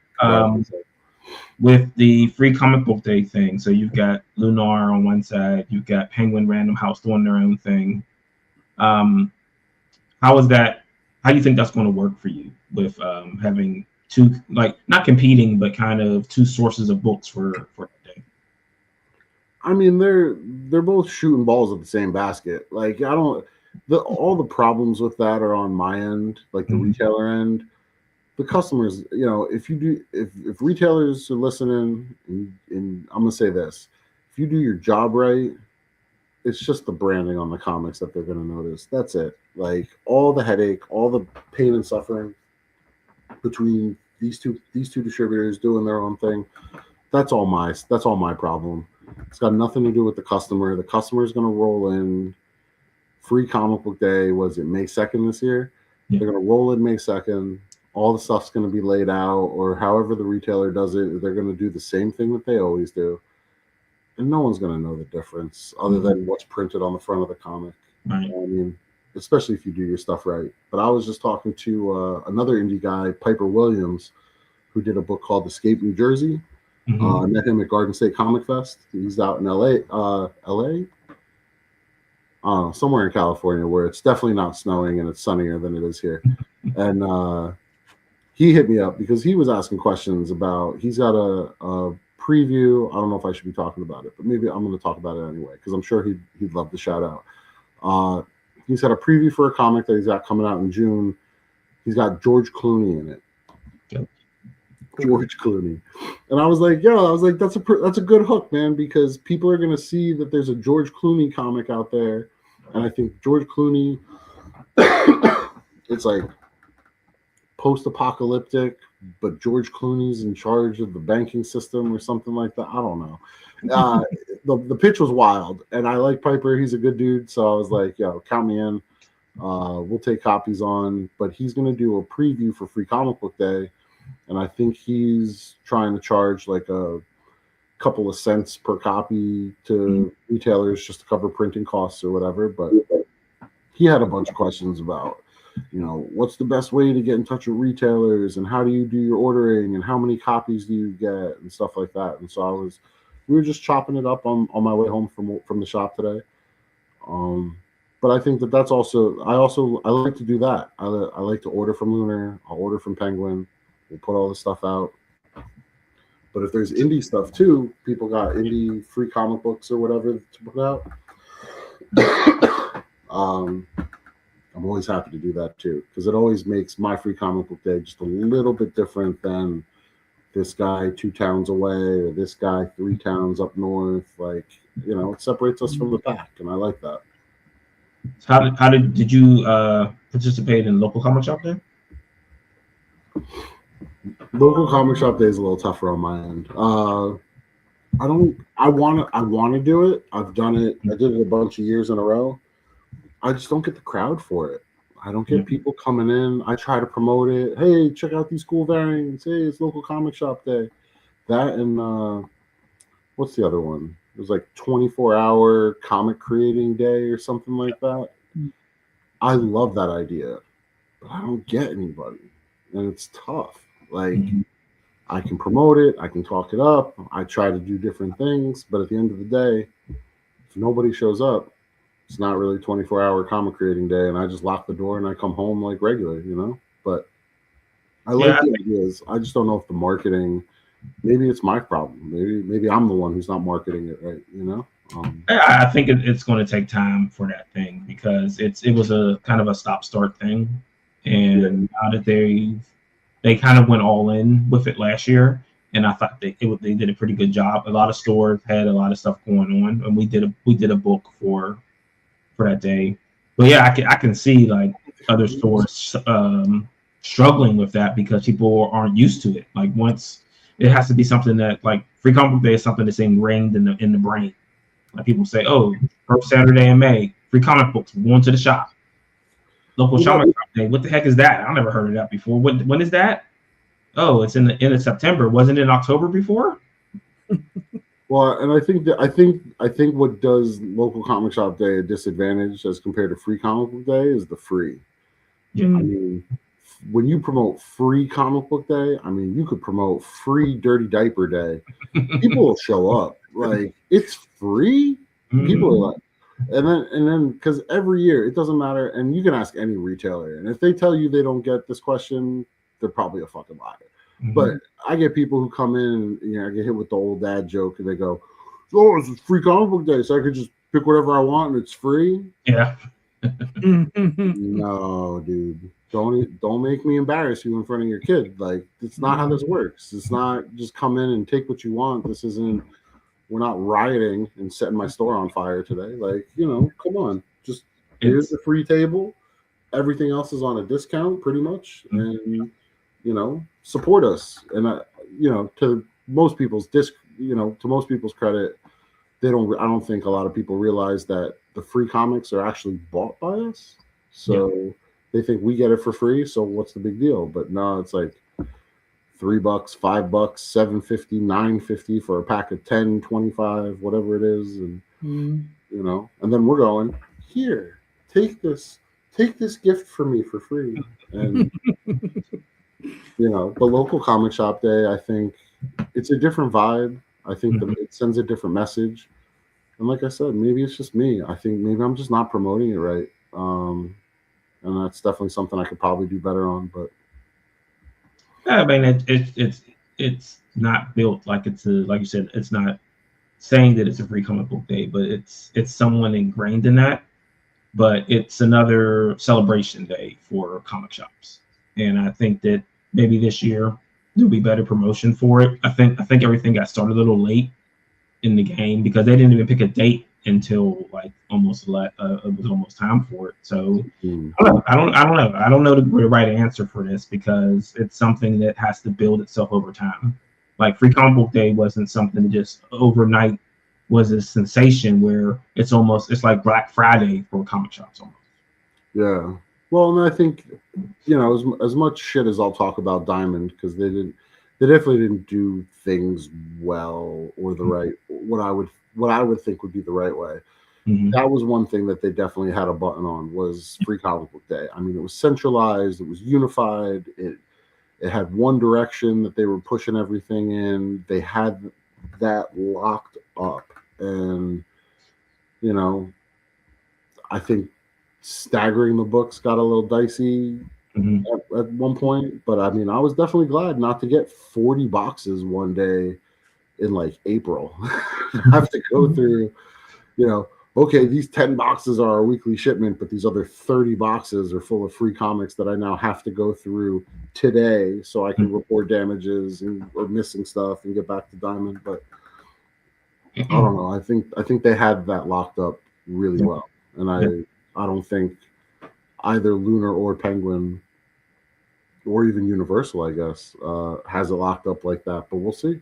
with the free comic book day thing, so you've got Lunar on one side, you've got Penguin Random House doing their own thing. How is that? How do you think that's going to work for you with having 2, like, not competing, but kind of 2 sources of books for the day? I mean, they're both shooting balls at the same basket. Like, I don't. All the problems with that are on my end, like the retailer end. The customers, if retailers are listening, and I'm gonna say this, if you do your job right, it's just the branding on the comics that they're gonna notice. That's it. Like, all the headache, all the pain and suffering between these two distributors doing their own thing, that's all my problem. It's got nothing to do with the customer. The customer is gonna roll in. Free comic book day, was it May 2nd this year? Yeah. They're gonna roll in May 2nd. All the stuff's going to be laid out, or however the retailer does it, they're going to do the same thing that they always do. And no one's going to know the difference other than what's printed on the front of the comic. Right. I mean, especially if you do your stuff right. But I was just talking to another indie guy, Piper Williams, who did a book called Escape New Jersey. I met him at Garden State Comic Fest. He's out in LA? Somewhere in California, where it's definitely not snowing and it's sunnier than it is here. And he hit me up because he was asking questions about, he's got a preview. I don't know if I should be talking about it, but maybe I'm going to talk about it anyway, because I'm sure he'd love the shout out. He's got a preview for a comic that he's got coming out in June. He's got George Clooney in it. Yep. George Clooney. And I was like, that's a good hook, man, because people are going to see that there's a George Clooney comic out there. And I think George Clooney, it's like post-apocalyptic, but George Clooney's in charge of the banking system or something like that. I don't know. The pitch was wild, and I like Piper. He's a good dude, so I was like, "Yo, count me in. We'll take copies on." But he's going to do a preview for Free Comic Book Day, and I think he's trying to charge like a couple of cents per copy to retailers just to cover printing costs or whatever. But he had a bunch of questions about, what's the best way to get in touch with retailers, and how do you do your ordering, and how many copies do you get, and stuff like that. And so we were just chopping it up on my way home from the shop today. But I think that's also, I like to do that. I like to order from Lunar. I'll order from Penguin. We'll put all the stuff out. But if there's indie stuff too, people got indie free comic books or whatever to put out. I'm always happy to do that too, because it always makes my Free Comic Book Day just a little bit different than this guy 2 towns away or this guy 3 towns up north. Like, it separates us from the pack, and I like that. So how did you participate in local comic shop day? Local comic shop day is a little tougher on my end. I want to do it. I've done it. I did it a bunch of years in a row. I just don't get the crowd for it. I don't get people coming in. I try to promote it. Hey, check out these cool variants. Hey, it's local comic shop day. That and what's the other one? It was like 24-hour comic creating day or something like that. I love that idea, but I don't get anybody, and it's tough. Like, I can promote it, I can talk it up, I try to do different things, but at the end of the day, if nobody shows up, it's not really 24-hour comic creating day, and I just lock the door and I come home like regular, you know? But I like the ideas. I just don't know if the marketing, maybe it's my problem. Maybe I'm the one who's not marketing it right, you know? I think it's going to take time for that thing, because it was a kind of a stop-start thing. And now that they kind of went all in with it last year, and I thought they did a pretty good job. A lot of stores had a lot of stuff going on, and we did a book for that day. But yeah, I can see like other stores struggling with that because people aren't used to it. Like, once it has to be something that, like, Free Comic Book Day is something that's ingrained in the brain. Like, people say, oh, first Saturday in May, free comic books, we're going to the shop. Local comic shop day. What the heck is that? I never heard of that before. When is that? Oh, it's in the end of September. Wasn't it in October before? Well, and I think what does local comic shop day a disadvantage as compared to free comic book day is the free. Yeah. I mean, when you promote free comic book day, I mean, you could promote free dirty diaper day. People will show up. Like, it's free. People are like, and then because every year it doesn't matter, and you can ask any retailer, and if they tell you they don't get this question, they're probably a fucking liar. But I get people who come in, and, I get hit with the old dad joke, and they go, "Oh, it's free comic book day, so I could just pick whatever I want and it's free." Yeah. No, dude. Don't make me embarrass you in front of your kid. Like, it's not how this works. It's not just come in and take what you want. This isn't. We're not rioting and setting my store on fire today. Like, come on. Just here's the free table. Everything else is on a discount, pretty much, and support us. And to most people's credit, I don't think a lot of people realize that the free comics are actually bought by us. So they think we get it for free. So what's the big deal? But no, it's like $3, $5, $7.50, $9.50 for a pack of 10, 25, whatever it is, and and then we're going, here, take this gift for me for free. And the local comic shop day, I think it's a different vibe. I think it sends a different message. And like I said, maybe it's just me. I think maybe I'm just not promoting it right. And that's definitely something I could probably do better on. But I mean, it's not built like like you said, it's not saying that it's a free comic book day, but it's someone ingrained in that. But it's another celebration day for comic shops, and I think that maybe this year there'll be better promotion for it. I think everything got started a little late in the game because they didn't even pick a date until like it was almost time for it. So I don't know the right answer for this because it's something that has to build itself over time. Like Free Comic Book Day wasn't something that just overnight was a sensation where it's like Black Friday for comic shops almost. Yeah. Well, and I think as much shit as I'll talk about Diamond, because they definitely didn't do things well or the right what I would think would be the right way. That was one thing that they definitely had a button on was Free Comic Book Day. I mean, it was centralized, it was unified, it had one direction that they were pushing everything in. They had that locked up, and I think staggering the books got a little dicey at one point, but I mean, I was definitely glad not to get 40 boxes one day in like April. Have to go through, okay, these 10 boxes are our weekly shipment, but these other 30 boxes are full of free comics that I now have to go through today so I can report damages or missing stuff and get back to Diamond. But I don't know. I think they had that locked up really well, and I don't think either Lunar or Penguin or even Universal, I guess, has it locked up like that. But we'll see.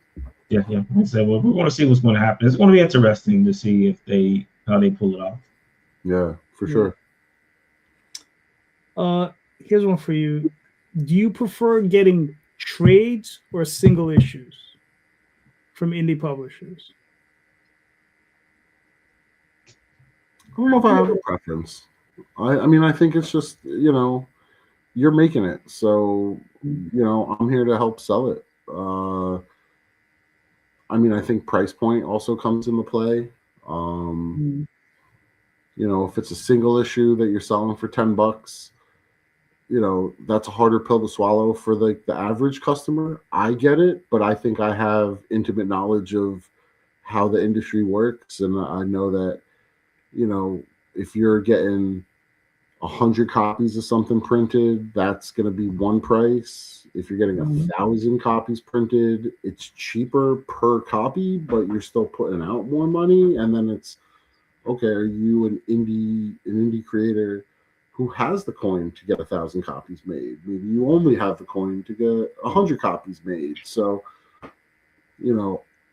Yeah. So we're going to see what's going to happen. It's going to be interesting to see how they pull it off. Yeah, for sure. Here's one for you. Do you prefer getting trades or single issues from indie publishers? I don't know if I have a preference. I mean, I think it's just, you're making it. So, I'm here to help sell it. I mean, I think price point also comes into play. If it's a single issue that you're selling for $10, that's a harder pill to swallow for the average customer. I get it, but I think I have intimate knowledge of how the industry works, and I know that, if you're getting 100 copies of something printed, that's going to be one price. If you're getting 1,000 copies printed, it's cheaper per copy, but you're still putting out more money. And then it's, okay, are you an indie creator who has the coin to get 1,000 copies made? Maybe you only have the coin to get 100 copies made. So,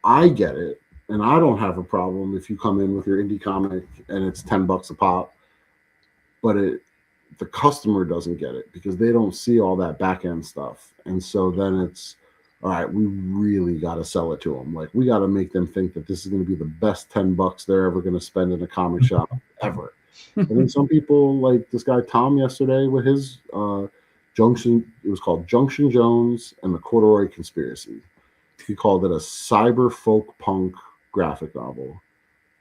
I get it, and I don't have a problem if you come in with your indie comic and it's $10 a pop, but the customer doesn't get it because they don't see all that back end stuff. And so then it's, all right, we really got to sell it to them. Like, we got to make them think that this is going to be the best $10 they're ever going to spend in a comic shop ever. And then some people, like this guy Tom yesterday with his Junction, it was called Junction Jones and the Corduroy Conspiracy. He called it a cyber folk punk graphic novel,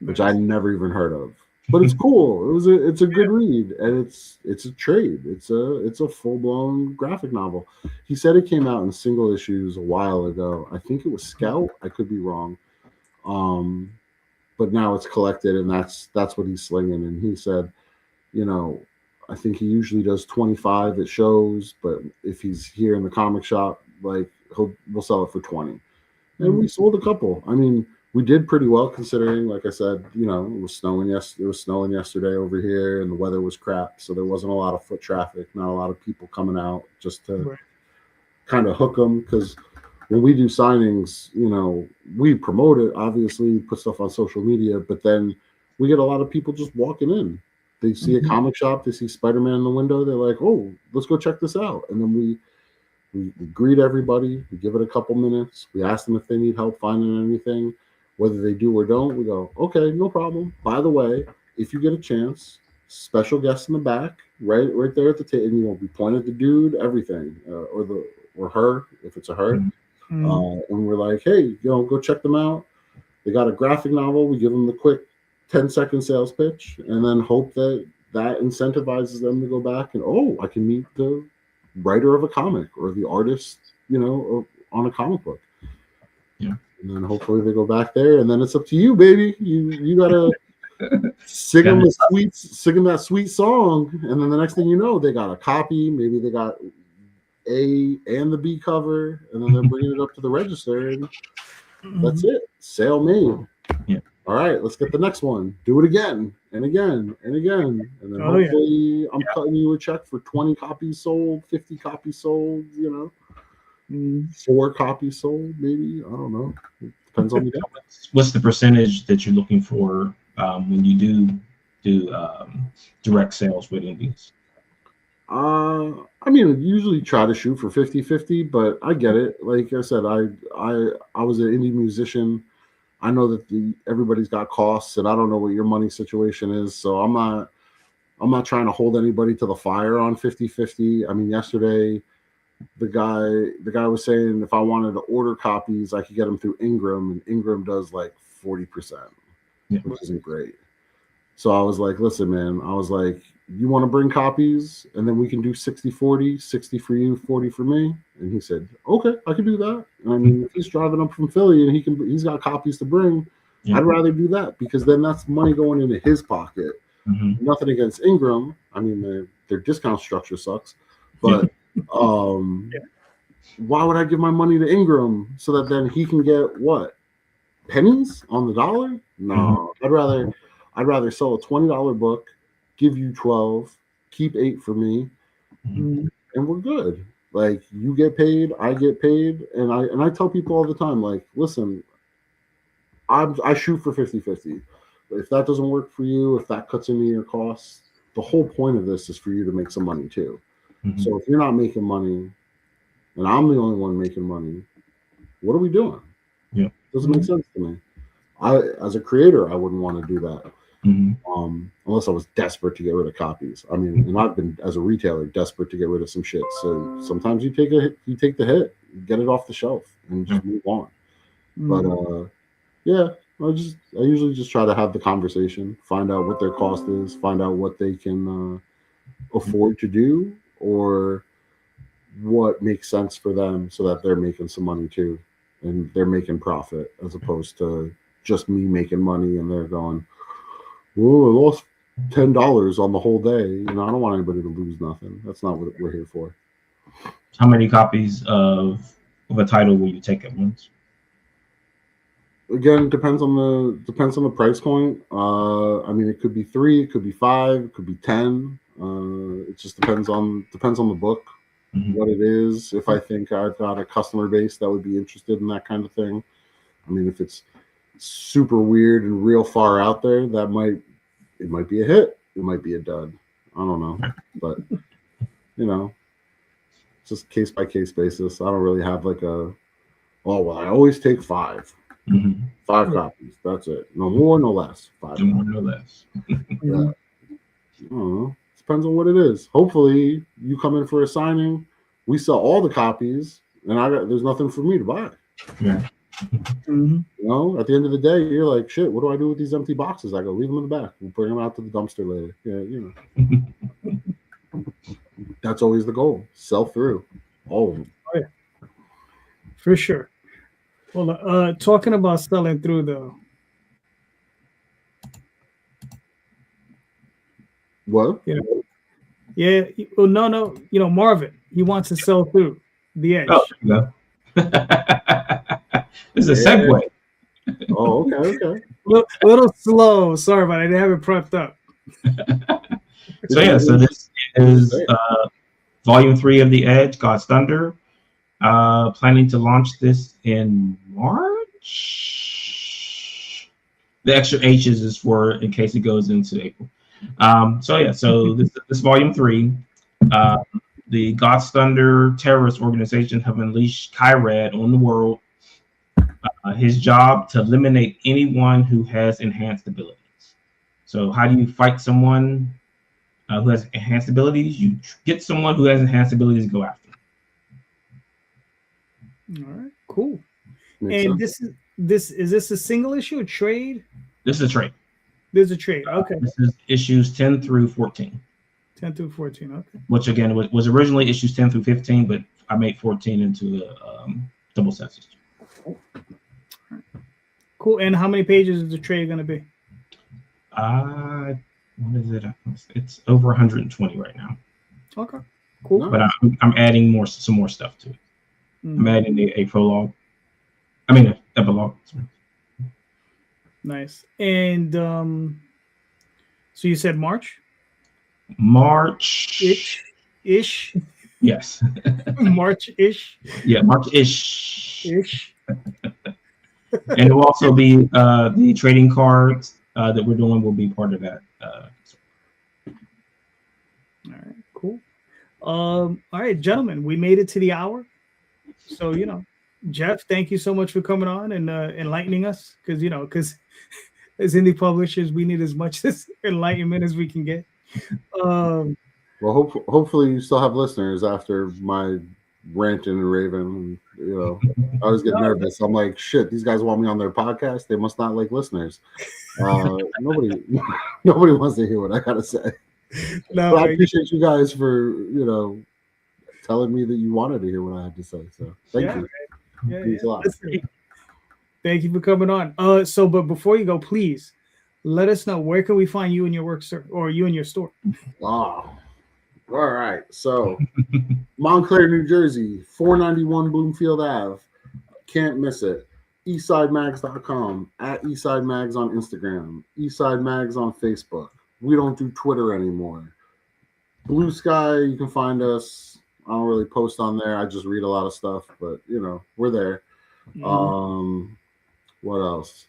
which I never even heard of. But it's cool. It's a good read, and it's a trade. It's a full-blown graphic novel. He said it came out in single issues a while ago. I think it was Scout. I could be wrong. But now it's collected, and that's what he's slinging. And he said, I think he usually does 25 at shows, but if he's here in the comic shop, like we'll sell it for 20. And we sold a couple. I mean, we did pretty well considering, like I said, it was snowing. It was snowing yesterday over here, and the weather was crap, so there wasn't a lot of foot traffic, not a lot of people coming out just to kind of hook them. Because when we do signings, we promote it, obviously, put stuff on social media, but then we get a lot of people just walking in. They see a comic shop, they see Spider-Man in the window, they're like, "Oh, let's go check this out," and then we greet everybody, we give it a couple minutes, we ask them if they need help finding anything. Whether they do or don't, we go, okay, no problem. By the way, if you get a chance, special guest in the back, right there at the table, and you won't be pointed at the dude, everything, or her, if it's a her. And we're like, hey, go check them out. They got a graphic novel. We give them the quick 10-second sales pitch, and then hope that incentivizes them to go back and, I can meet the writer of a comic or the artist, on a comic book. Yeah. And then hopefully they go back there, and then it's up to you, baby. You gotta sing them that sweet song, and then the next thing you know, they got a copy. Maybe they got A and the B cover, and then they're bringing it up to the register, and that's it. Sale made. Yeah. All right, let's get the next one. Do it again and again and again, and then hopefully I'm cutting you a check for 20 copies sold, 50 copies sold. 4 copies sold, maybe. I don't know. It depends on the day. What's the percentage that you're looking for when you do direct sales with indies? I mean, I usually try to shoot for 50-50, but I get it. Like I said, I was an indie musician. I know that everybody's got costs, and I don't know what your money situation is, so I'm not trying to hold anybody to the fire on 50-50. I mean, yesterday the guy was saying if I wanted to order copies, I could get them through Ingram, and Ingram does like 40%, which isn't great. So I was like, listen, man, you want to bring copies, and then we can do 60-40, 60 for you, 40 for me. And he said, okay, I can do that. And I mean, if he's driving up from Philly and he's got copies to bring, I'd rather do that, because then that's money going into his pocket. Nothing against Ingram. I mean, their discount structure sucks, but why would I give my money to Ingram so that then he can get what? Pennies on the dollar? No, I'd rather sell a $20 book, give you 12, keep 8 for me, and we're good. Like, you get paid, I get paid, and I tell people all the time, like, listen, I shoot for 50-50. If that doesn't work for you, if that cuts into your costs, the whole point of this is for you to make some money too. So if you're not making money, and I'm the only one making money, what are we doing? Doesn't make sense to me. As a creator, I wouldn't want to do that. Unless I was desperate to get rid of copies. I mean, and I've been, as a retailer, desperate to get rid of some shit. So sometimes you take the hit, you get it off the shelf, and just move on. But yeah, I usually just try to have the conversation, find out what their cost is, find out what they can afford to do, or what makes sense for them, so that they're making some money too, and they're making profit, as opposed to just me making money and they're going, "Whoa, I lost $10 on the whole day." You know, I don't want anybody to lose nothing. That's not what we're here for. How many copies of a title will you take at once? Again, depends on the price point. I mean, it could be 3, it could be 5, it could be 10. It just depends on the book, what it is. If I think I've got a customer base that would be interested in that kind of thing. I mean, if it's super weird and real far out there, it might be a hit. It might be a dud. I don't know, but you know, it's just case by case basis. I don't really have like I always take 5. 5 copies. That's it. No more, no less. 5. No more, no less. Yeah. I don't know. Depends on what it is. Hopefully, you come in for a signing, we sell all the copies, and there's nothing for me to buy. Yeah. You know, at the end of the day, you're like, shit, what do I do with these empty boxes? I go, leave them in the back. We'll bring them out to the dumpster later. Yeah, you know. That's always the goal. Sell through all of them. Oh, yeah. For sure. Well, talking about selling through, though. What? Yeah. Well, no. You know, Marvin, he wants to sell through the edge. Oh, there you go. This is a segue. Oh, okay. A little slow. Sorry, but I didn't have it prepped up. So this is volume 3 of The Edge, God's Thunder. Planning to launch this in March. The extra H's is for in case it goes into April. So this volume 3, the God's Thunder terrorist organization have unleashed Kyrad on the world. His job to eliminate anyone who has enhanced abilities. So how do you fight someone who has enhanced abilities? You get someone who has enhanced abilities to go after. All right, cool. Makes and sense. this is this a single issue, a trade? This is a trade. There's a trade. Okay. This is issues 10 through 14. 10 through 14. Okay. Which again was originally issues 10 through 15, but I made 14 into a double set system. Cool. And how many pages is the trade going to be? What is it? It's over 120 right now. Okay. Cool. But I'm adding some more stuff to it. I'm adding a prologue. I mean, an epilogue. Nice. And so you said March? March-ish. Yes. March-ish? Yeah, March-ish. Ish. And it will also be the trading cards that we're doing will be part of that. All right, cool. All right, gentlemen, we made it to the hour. So, you know, Jeff, thank you so much for coming on and enlightening us, because as indie publishers, we need as much enlightenment as we can get. Well, hopefully you still have listeners after my ranting and raving. You know, I always get nervous. I'm like, shit, these guys want me on their podcast. They must not like listeners. Nobody wants to hear what I gotta say. No, but I appreciate you guys for telling me that you wanted to hear what I had to say. So thank you. Yeah. Listen, thank you for coming on. But before you go, please let us know, where can we find you and your work, sir, or you and your store? Oh, all right. So Montclair, New Jersey, 491 Bloomfield Ave. Can't miss it. EastSideMags.com, at EastSideMags on Instagram, EastSideMags on Facebook. We don't do Twitter anymore. Blue Sky, you can find us. I don't really post on there. I just read a lot of stuff, but we're there. What else?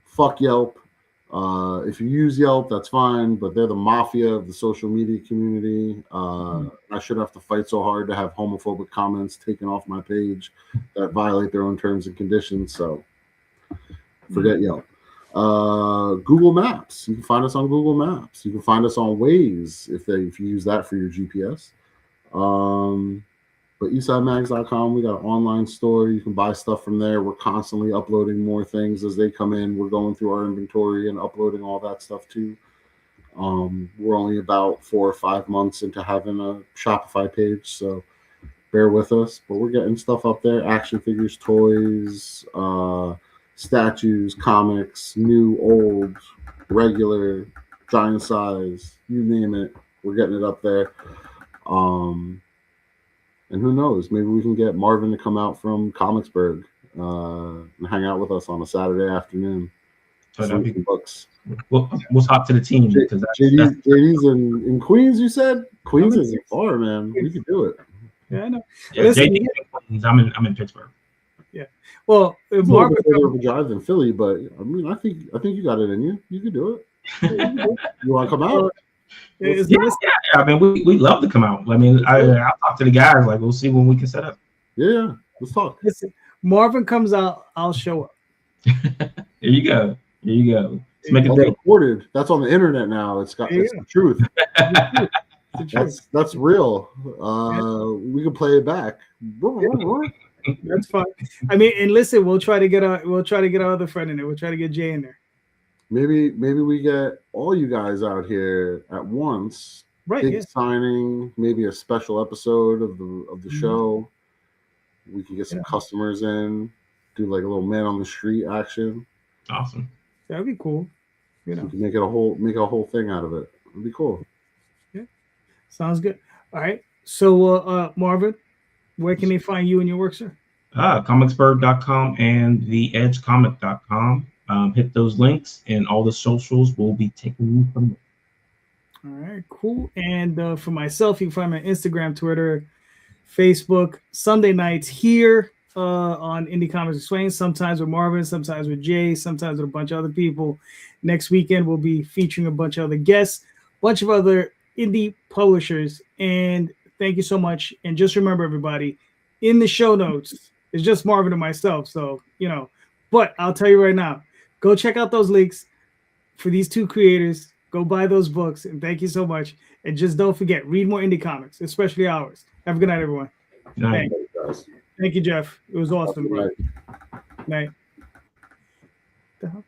Fuck Yelp. If you use Yelp, that's fine, but they're the mafia of the social media community. I should have to fight so hard to have homophobic comments taken off my page that violate their own terms and conditions. So forget Yelp. Google Maps. You can find us on Google Maps. You can find us on Waze if you use that for your GPS. But eastsidemags.com, we got an online store. You can buy stuff from there. We're constantly uploading more things as they come in. We're going through our inventory and uploading all that stuff too. We're only about 4 or 5 months into having a Shopify page, so bear with us. But we're getting stuff up there: action figures, toys, statues, comics, new, old, regular, giant size, you name it. We're getting it up there. And who knows? Maybe we can get Marvin to come out from Comicsburg and hang out with us on a Saturday afternoon. So that'd be books. We'll talk to the team. JD's in Queens, you said? Queens isn't far, man. We could do it. Yeah, I know. Yeah, JD's in Queens. I'm in Pittsburgh. Yeah. Well, it's a little bit further of a drive than Philly, but I mean, I think you got it in you. You could do it. You want to come out? Yeah. I mean, we love to come out. I mean, I'll talk to the guys. Like, we'll see when we can set up. Yeah, let's talk. Listen, Marvin comes out, I'll show up. There you go. Let's make it recorded. That's on the internet now. It's the truth. That's real. We can play it back. That's fine. I mean, and listen, we'll try to get our other friend in there. We'll try to get Jay in there. Maybe we get all you guys out here at once. Right. Big signing, maybe a special episode of the show. We can get some customers in, do like a little man on the street action. Awesome. That'd be cool. You know, we can make a whole thing out of it. It'd be cool. Yeah. Sounds good. All right. So Marvin, where can they find you and your work, sir? Comicsburg.com and theedgecomic.com. Hit those links, and all the socials will be taken you from there. All right, cool. And for myself, you can find me on Instagram, Twitter, Facebook, Sunday nights here on Indy Comics Explained, sometimes with Marvin, sometimes with Jay, sometimes with a bunch of other people. Next weekend, we'll be featuring a bunch of other guests, a bunch of other indie publishers. And thank you so much. And just remember, everybody, in the show notes, it's just Marvin and myself. So, but I'll tell you right now, go check out those links for these two creators. Go buy those books. And thank you so much. And just don't forget, read more indie comics, especially ours. Have a good night, everyone. Good night. Thank you, Jeff. It was awesome, bro. Night. The hell?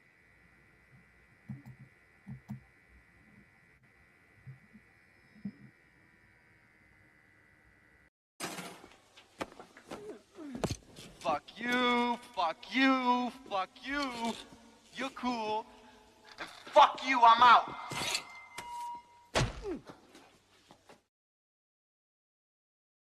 Fuck you, fuck you, fuck you. You're cool. And fuck you, I'm out.